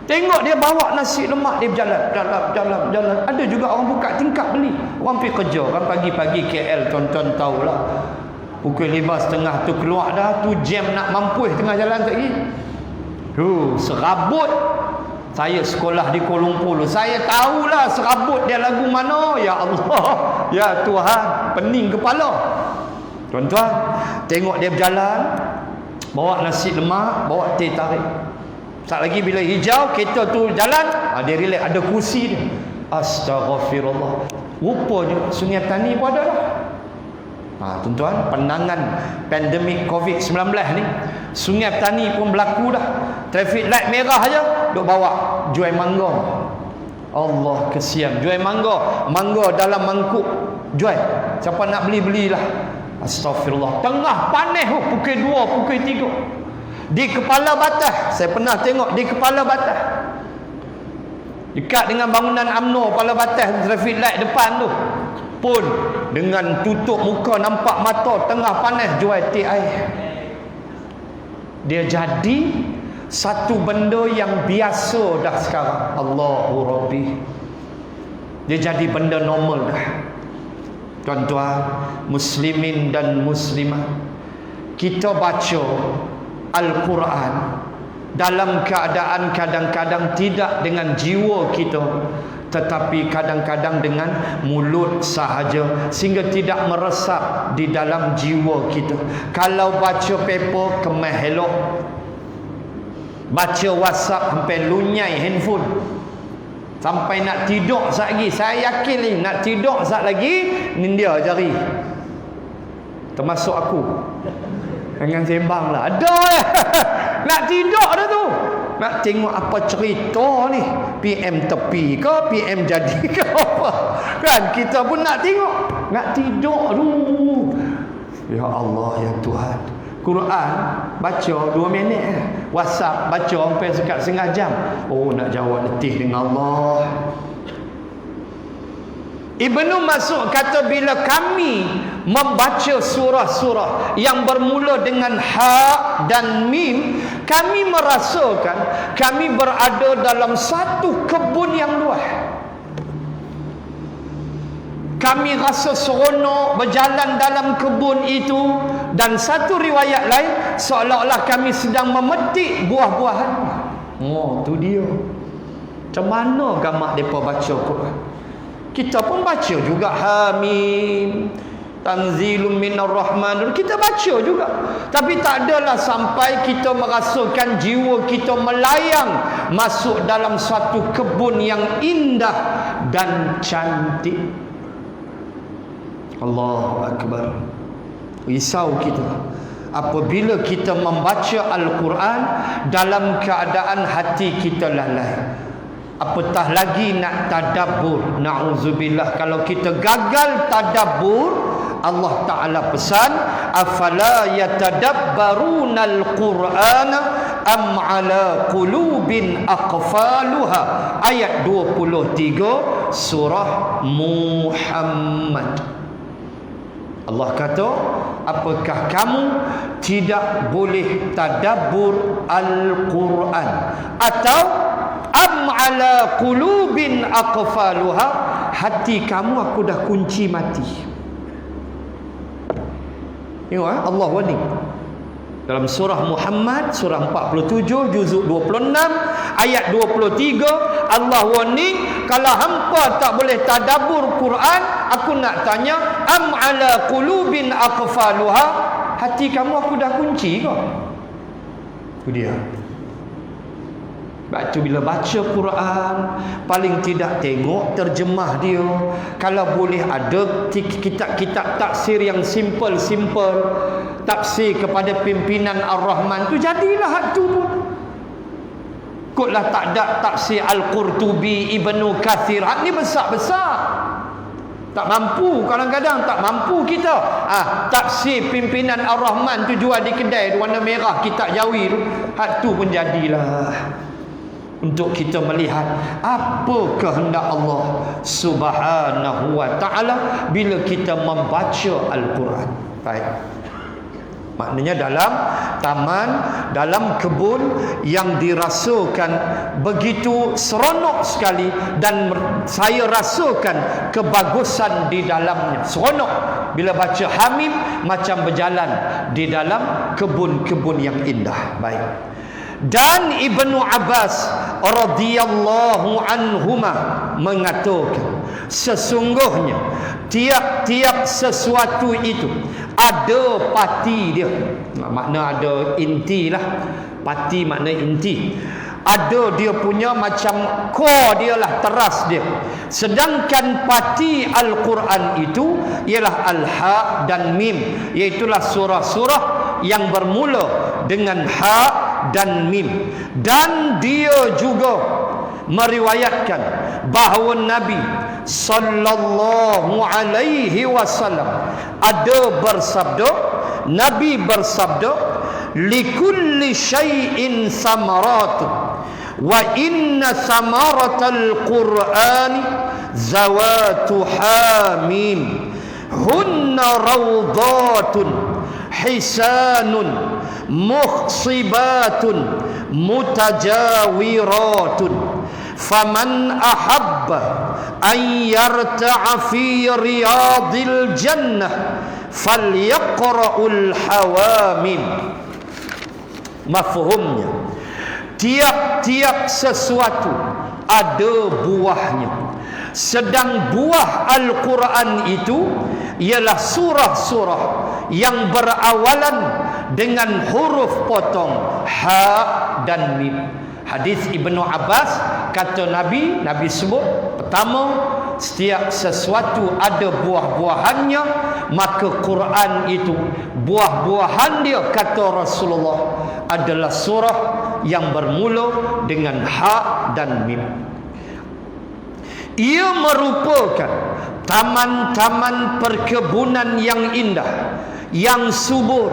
Tengok dia bawa nasi lemak, dia jalan. Ada juga orang buka tingkap beli. Orang pergi kerja kan pagi-pagi KL, tuan-tuan tahulah. Pukul 5.30 tu keluar dah, tu jam nak mampus tengah jalan tak lagi. Serabut. Saya sekolah di Kuala Lumpur, saya tahulah serabut dia lagu mana. Ya Allah, ya Tuhan, pening kepala. Tuan-tuan, tengok dia berjalan, bawa nasi lemak, bawa teh tarik. Tak lagi bila hijau, kereta tu jalan, dia relax, ada kursi dia. Astaghfirullah. Rupanya Sungai Tani pun ada lah. Tuan-tuan, penangan pandemik COVID-19 ni, Sungai Tani pun berlaku dah. Traffic light merah aja duk bawa jual mangga. Allah kesian, jual mangga dalam mangkuk jual. Siapa nak beli-belilah. Astagfirullah. Tengah panas pukul 2, pukul 3. Di kepala batas, saya pernah tengok di kepala batas. Dekat dengan bangunan UMNO, kepala batas traffic light depan tu. Pun dengan tutup muka nampak mata, tengah panas jual teh air. Dia jadi satu benda yang biasa dah sekarang. Allahu Rabbi. Dia jadi benda normal dah. Tuan-tuan, muslimin dan muslimat, kita baca Al-Quran dalam keadaan kadang-kadang tidak dengan jiwa kita, tetapi kadang-kadang dengan mulut sahaja, sehingga tidak meresap di dalam jiwa kita. Kalau baca paper, kemas elok. Baca WhatsApp sampai lunyai handphone, sampai nak tidur sat lagi. Saya yakin ni nak tidur sat lagi ni dia jari. Termasuk aku. Jangan sembang lah. Ada lah. Nak tidur dah tu. Nak tengok apa cerita ni. PM tepi ke, PM jadi ke apa. Kan kita pun nak tengok. Nak tidur dulu. Ya Allah, ya Tuhan. Quran baca 2 minit. WhatsApp baca sampai sekat setengah jam. Nak jawab letih dengan Allah. Ibnu Mas'ud kata, bila kami membaca surah-surah yang bermula dengan ha dan mim, kami merasakan kami berada dalam satu kebun yang luas. Kami rasa seronok berjalan dalam kebun itu, dan satu riwayat lain seolah-olah kami sedang memetik buah-buahan. Tu dia. Macam mana gamak mereka baca Quran? Kita pun baca juga Hamim, Tanzilum minar rahmanir. Kita baca juga. Tapi tak adalah sampai kita merasakan jiwa kita melayang masuk dalam satu kebun yang indah dan cantik. Allahu Akbar. Risau kita apabila kita membaca Al-Quran dalam keadaan hati kita lalai. Apatah lagi nak tadabbur. Na'udzubillah, kalau kita gagal tadabbur, Allah Ta'ala pesan, afala yatadabbaruna al-Qur'ana am ala qulubin aqfaluha. Ayat 23 surah Muhammad. Allah kata, apakah kamu tidak boleh tadabbur Al-Quran? Atau am ala qulubin aqfaluha, hati kamu aku dah kunci mati. Tengok Allah warning dalam surah Muhammad, surah 47, juzuk 26, ayat 23. Allah warning, kalau hampa tak boleh tadabbur Quran, aku nak tanya, am ala qulubin aqfaluha, hati kamu aku dah kunci ke? Itu dia. Sebab tu bila baca Quran, paling tidak tengok terjemah dia. Kalau boleh ada kitab-kitab tafsir yang simple-simple, tafsir kepada pimpinan Ar-Rahman tu, jadilah hak tu pun. Kotlah tak ada tafsir Al-Qurtubi, Ibnu Kathir, hak ni besar-besar. Tak mampu, kadang-kadang tak mampu kita. Tafsir pimpinan Ar-Rahman tu jual di kedai warna merah, kitab Jawi tu, hak tu pun jadilah. Untuk kita melihat apa kehendak Allah Subhanahu wa ta'ala bila kita membaca Al-Quran. Baik. Maknanya dalam taman, dalam kebun yang dirasakan begitu seronok sekali, dan saya rasakan kebagusan di dalamnya. Seronok bila baca Hamim, macam berjalan di dalam kebun-kebun yang indah. Baik. Dan Ibnu Abbas radhiyallahu anhuma mengatakan, sesungguhnya tiap-tiap sesuatu itu ada pati dia. Makna ada inti lah. Pati makna inti. Ada dia punya macam core dia lah, teras dia. Sedangkan pati Al-Quran itu ialah Al-Ha dan Mim, iaitulah surah-surah yang bermula dengan Ha dan Mim. Dan dia juga meriwayatkan bahawa Nabi sallallahu alaihi wasallam ada bersabda, Nabi bersabda, likulli syai'in samaratun wa inna samaratal qur'ani zawatu hamim hunna rawdatun hisanun mukhsibatun mutajawiratun faman ahabba an yarta'a fi riyadil jannah falyaqra'ul hawamim. Mafhumnya, tiap-tiap sesuatu ada buahnya. Sedang buah Al-Quran itu ialah surah-surah yang berawalan dengan huruf potong Ha dan Mim. Hadis Ibnu Abbas, kata Nabi sebut, pertama, setiap sesuatu ada buah-buahannya, maka Quran itu buah-buahan dia, kata Rasulullah, adalah surah yang bermula dengan Ha dan Mim. Ia merupakan taman-taman perkebunan yang indah, yang subur,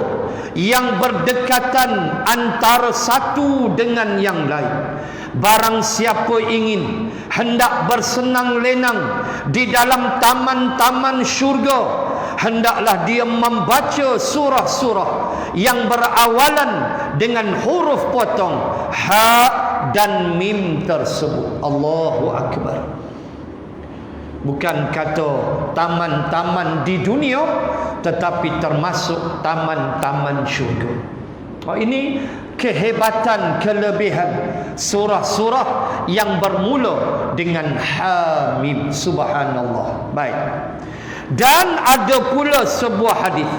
yang berdekatan antara satu dengan yang lain. Barang siapa ingin hendak bersenang lenang di dalam taman-taman syurga, hendaklah dia membaca surah-surah yang berawalan dengan huruf potong Ha dan Mim tersebut. Allahu Akbar. Bukan kata taman-taman di dunia, tetapi termasuk taman-taman syurga. Ini kehebatan, kelebihan surah-surah yang bermula dengan Hamim. Subhanallah. Baik. Dan ada pula sebuah hadis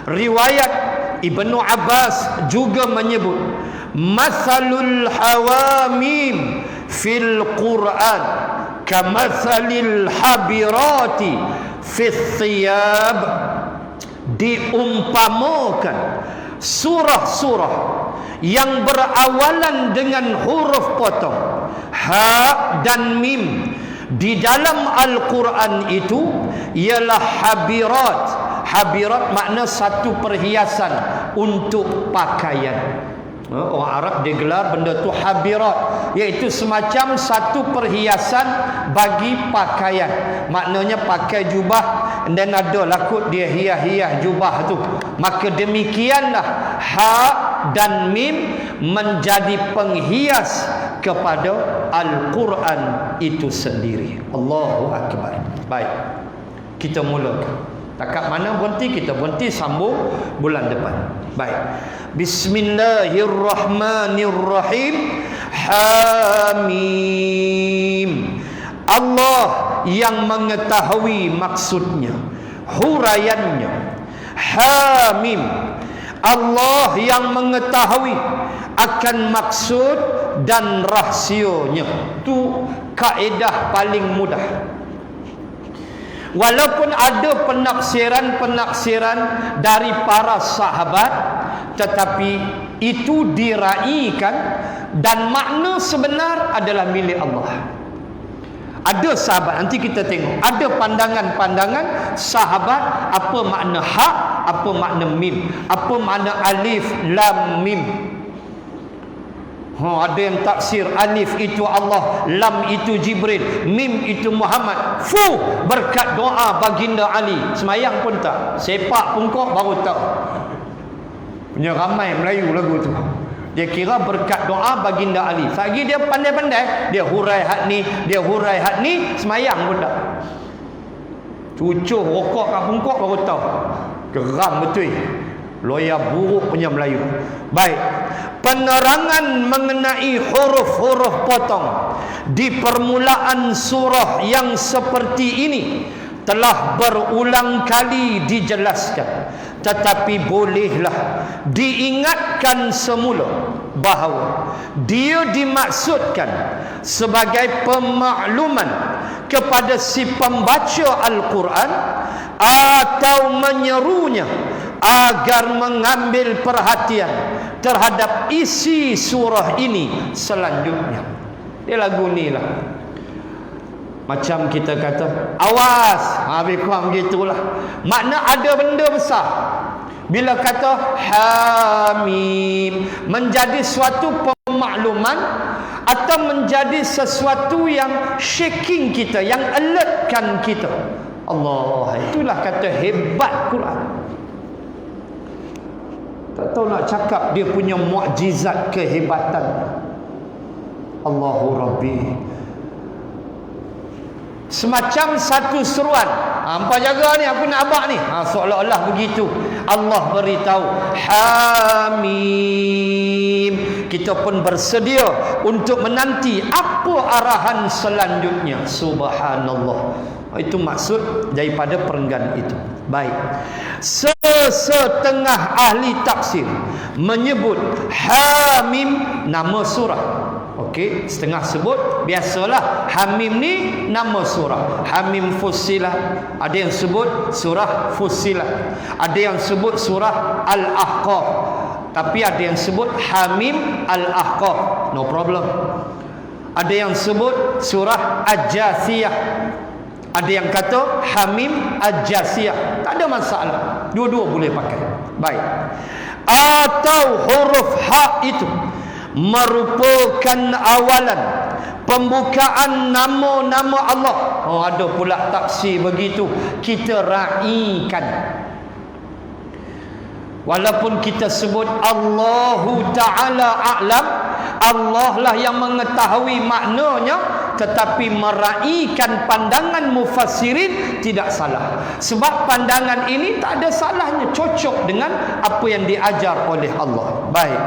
riwayat Ibnu Abbas juga menyebut, masalul hawamim fil Quran kamathalil habirati fis thiyab. Diumpamakan surah-surah yang berawalan dengan huruf potong Ha dan Mim di dalam Al-Quran itu ialah habirat. Habirat makna satu perhiasan untuk pakaian. Orang Arab dia gelar benda tu habirat, iaitu semacam satu perhiasan bagi pakaian. Maknanya pakai jubah dan ada lakut dia hias-hias jubah tu. Maka demikianlah Ha dan Mim menjadi penghias kepada Al-Quran itu sendiri. Allahu Akbar. Baik, kita mulakan. Takat mana berhenti, kita berhenti, sambung bulan depan. Baik. Bismillahirrahmanirrahim. Hamim. Allah yang mengetahui maksudnya, huraiannya. Hamim. Allah yang mengetahui akan maksud dan rahsianya. Itu kaedah paling mudah. Walaupun ada penafsiran dari para sahabat, tetapi itu diraikan dan makna sebenar adalah milik Allah. Ada sahabat, nanti kita tengok, ada pandangan-pandangan sahabat apa makna hak, apa makna mim, apa makna alif lam mim. Ada yang taksir alif itu Allah, lam itu Jibril, mim itu Muhammad. Berkat doa baginda Ali. Semayang pun tak, sepak pun kau baru tahu. Punya ramai Melayu lagu tu. Dia kira berkat doa baginda Ali. Lagi dia pandai-pandai, dia hurai hak ni, dia hurai hak ni, semayang pun tak. Cucuh rokok kat pungkok baru tahu. Geram betul. Loya buruk punya Melayu. Baik. Penerangan mengenai huruf-huruf potong di permulaan surah yang seperti ini telah berulang kali dijelaskan, tetapi bolehlah diingatkan semula bahawa dia dimaksudkan sebagai pemakluman kepada si pembaca Al-Quran atau menyerunya agar mengambil perhatian terhadap isi surah ini selanjutnya. Dia lagu ni lah, macam kita kata awas, habis kurang begitulah. Makna ada benda besar. Bila kata Hamim, menjadi suatu pemakluman atau menjadi sesuatu yang shaking kita, yang alertkan kita. Allah, itulah kata hebat Quran. Tak tahu nak cakap dia punya mukjizat kehebatan. Allahu Rabbi. Semacam satu seruan. Hampa jaga ni, aku nak abak ni. Seolah-olah begitu. Allah beritahu Hamim. Kita pun bersedia untuk menanti apa arahan selanjutnya. Subhanallah. Itu maksud daripada perenggan itu. Baik. Setengah ahli tafsir menyebut Hamim nama surah. Okey, setengah sebut biasalah Hamim ni nama surah. Hamim Fussilat, ada yang sebut surah Fussilat, ada yang sebut surah Al-Ahqaf, tapi ada yang sebut Hamim Al-Ahqaf, no problem. Ada yang sebut surah Al-Jasiyah, ada yang kata Hamim Al-Jasiyah, tak ada masalah, dua-dua boleh pakai. Baik. Atau huruf ha itu merupakan awalan pembukaan nama-nama Allah. Ada pula tafsir begitu. Kita raikan, walaupun kita sebut Allahu Ta'ala a'lam, Allah lah yang mengetahui maknanya, tetapi meraikan pandangan mufassirin tidak salah. Sebab pandangan ini tak ada salahnya, cocok dengan apa yang diajar oleh Allah. Baik.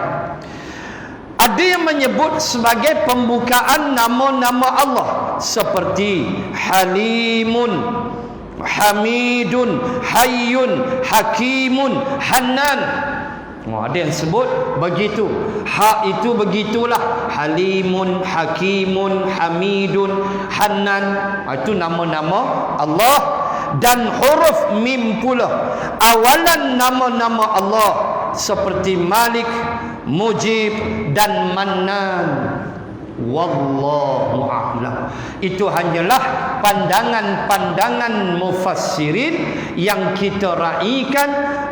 Ada yang menyebut sebagai pembukaan nama-nama Allah seperti Halimun, Hamidun, Hayyun, Hakimun, Hannan. Ada yang sebut begitu. Ha itu begitulah. Halimun, Hakimun, Hamidun, Hannan. Itu nama-nama Allah. Dan huruf mim pula awalan nama-nama Allah seperti Malik, Mujib dan Mannan. Wallahu a'lam. Itu hanyalah pandangan-pandangan mufassirin yang kita raikan.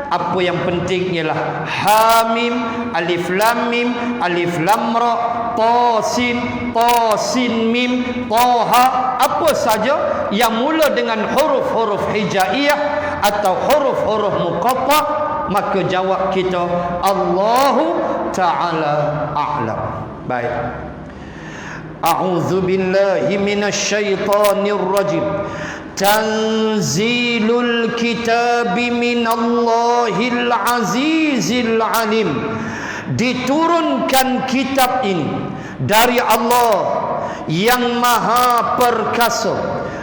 Apa yang penting ialah Hamim, Alif Lam Mim, Alif Lam Ra, Ta Sin, Ta Sin Mim, Taha, apa saja yang mula dengan huruf-huruf hijaiyah atau huruf-huruf muqatta', maka jawab kita Allahu Ta'ala a'lam. Baik. A'udzu billahi minasyaitonir rajim. Tanzilul kitabi minallahil azizil alim. Diturunkan kitab ini dari Allah yang maha perkasa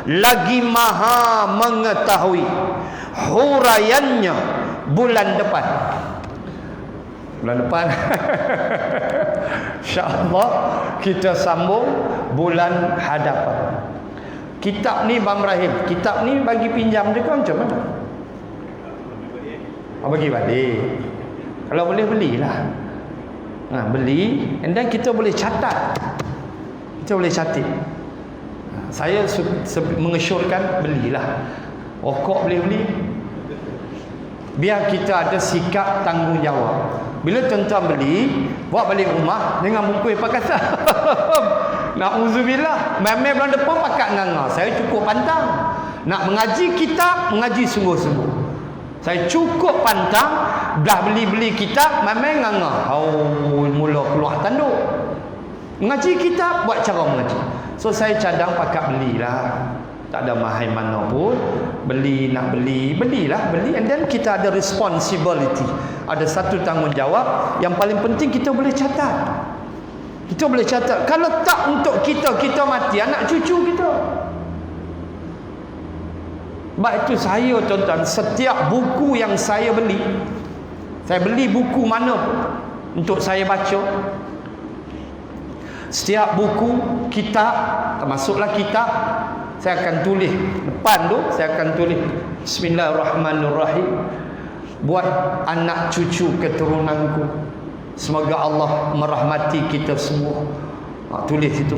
lagi maha mengetahui. Huraiannya bulan depan. Bulan depan InsyaAllah kita sambung bulan hadapan. Kitab ni Bang Rahim, kitab ni bagi pinjam dia kan macam mana? Bagi balik. Kalau boleh belilah. Beli, and then kita boleh catat. Kita boleh catat. Saya mengesyorkan belilah. Rokok boleh beli. Biar kita ada sikap tanggungjawab. Bila tuan-tuan beli, bawa balik rumah dengan bungkus pakasa. Na'udzubillah. Memang bulan depan pakat nganga. Saya cukup pantang. Nak mengaji kitab, mengaji sungguh-sungguh. Saya cukup pantang dah beli kitab memang nganga. Mula keluar tanduk. Mengaji kitab buat cara mengaji. So saya cadang pakat belilah. Tak ada mahal mana pun. Nak belilah. And then kita ada responsibility. Ada satu tanggungjawab. Yang paling penting kita boleh catat. Kita boleh catat. Kalau tak untuk kita mati, anak cucu kita. Sebab itu saya, tuan-tuan, setiap buku yang saya beli buku mana pun untuk saya baca. Setiap buku, kitab, termasuklah kitab, saya akan tulis depan tu, saya akan tulis Bismillahirrahmanirrahim, buat anak cucu keturunanku, semoga Allah merahmati kita semua. Tulis itu.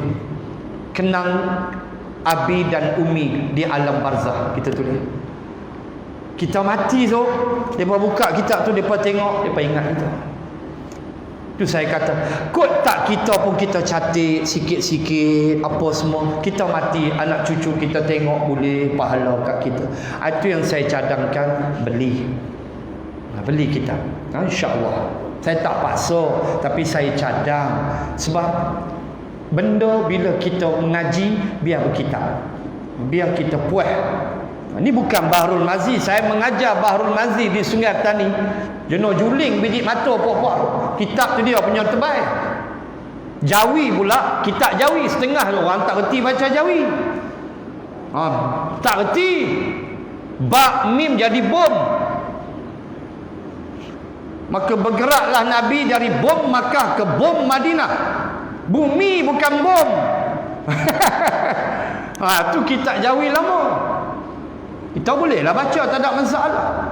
Kenang Abi dan Umi di alam barzah, kita tulis. Kita mati tu, depa buka kitab tu, depa tengok, depa ingat kita. Itu saya kata, kot tak kita pun kita catat sikit-sikit apa semua, kita mati, anak cucu kita tengok boleh pahala kat kita. Itu yang saya cadangkan, beli kitab. InsyaAllah. Saya tak paksa, tapi saya cadang. Sebab benda bila kita mengaji, biar berkitab, biar kita puas. Ini bukan Bahrul Mazi. Saya mengajar Bahrul Mazi di Sungai Petani. Jenuh juling biji mata puak-puak. Kitab tu dia punya terbaik. Jawi pula, kitab Jawi setengah tu orang tak reti baca Jawi. Tak reti. Ba mim jadi bom. Maka bergeraklah Nabi dari bom Makkah ke bom Madinah. Bumi bukan bom. Tu kitab Jawi lama. Kita bolehlah baca, tak ada masalah.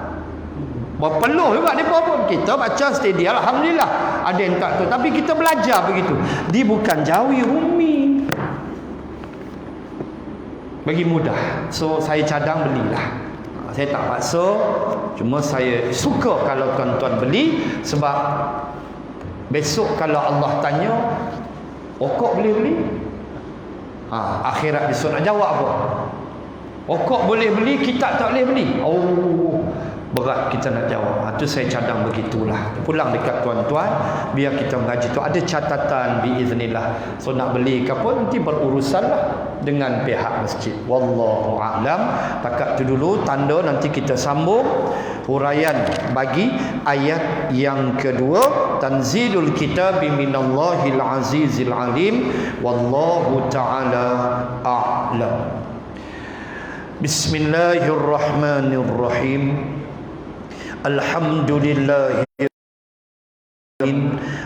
Berpeluh juga mereka pun. Kita baca steady, alhamdulillah. Ada yang tak tahu, tapi kita belajar begitu. Dia bukan Jawi, Rumi. Bagi mudah. So saya cadang belilah. Saya tak paksa, cuma saya suka kalau tuan-tuan beli. Sebab besok kalau Allah tanya, okok boleh beli? Akhirat besok nak jawab apa? Okok boleh beli, kitab tak boleh beli. Berat kita nak jawab. Itu saya cadang begitulah. Pulang dekat tuan-tuan, biar kita mengaji tu ada catatan biiznillah. So nak beli ke pun nanti berurusanlah dengan pihak masjid. Wallahu a'lam. Takat tu dulu tanda, nanti kita sambung huraian bagi ayat yang kedua. Tanzilul kitab minallahil azizil alim. Wallahu ta'ala a'lam. Bismillahirrahmanirrahim. Alhamdulillah.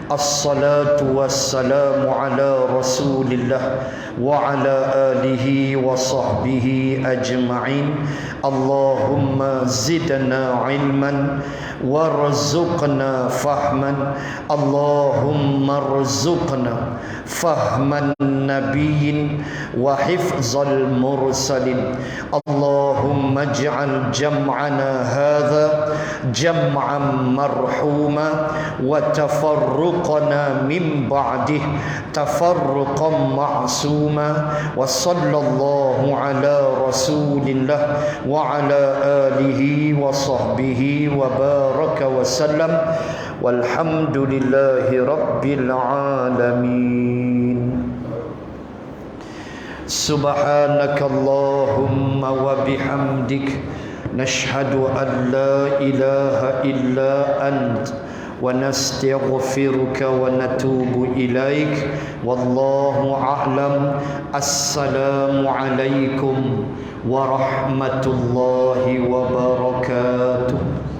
Assalatu wassalamu ala rasulillah wa ala alihi wa sahbihi ajma'in. Allahumma zidna ilman warzuqna fahman. Allahumma rzuqna fahman nabiyyin wa hifzal mursalin. Allahumma ij'al jam'ana hadha jam'an marhuma wa tafarruqana min ba'dih tafarruqan ma'suma. Wa sallallahu ala rasulillah wa ala alihi wa sahbihi wa baraka wa sallam. Walhamdulillahi rabbil alamin. Subhanakallahumma wa bihamdik nashhadu an la ilaha illa ant wa nastaghfiruka wa natubu ilaik. Wallahu a'lam. Assalamu alaikum warahmatullahi wabarakatuh.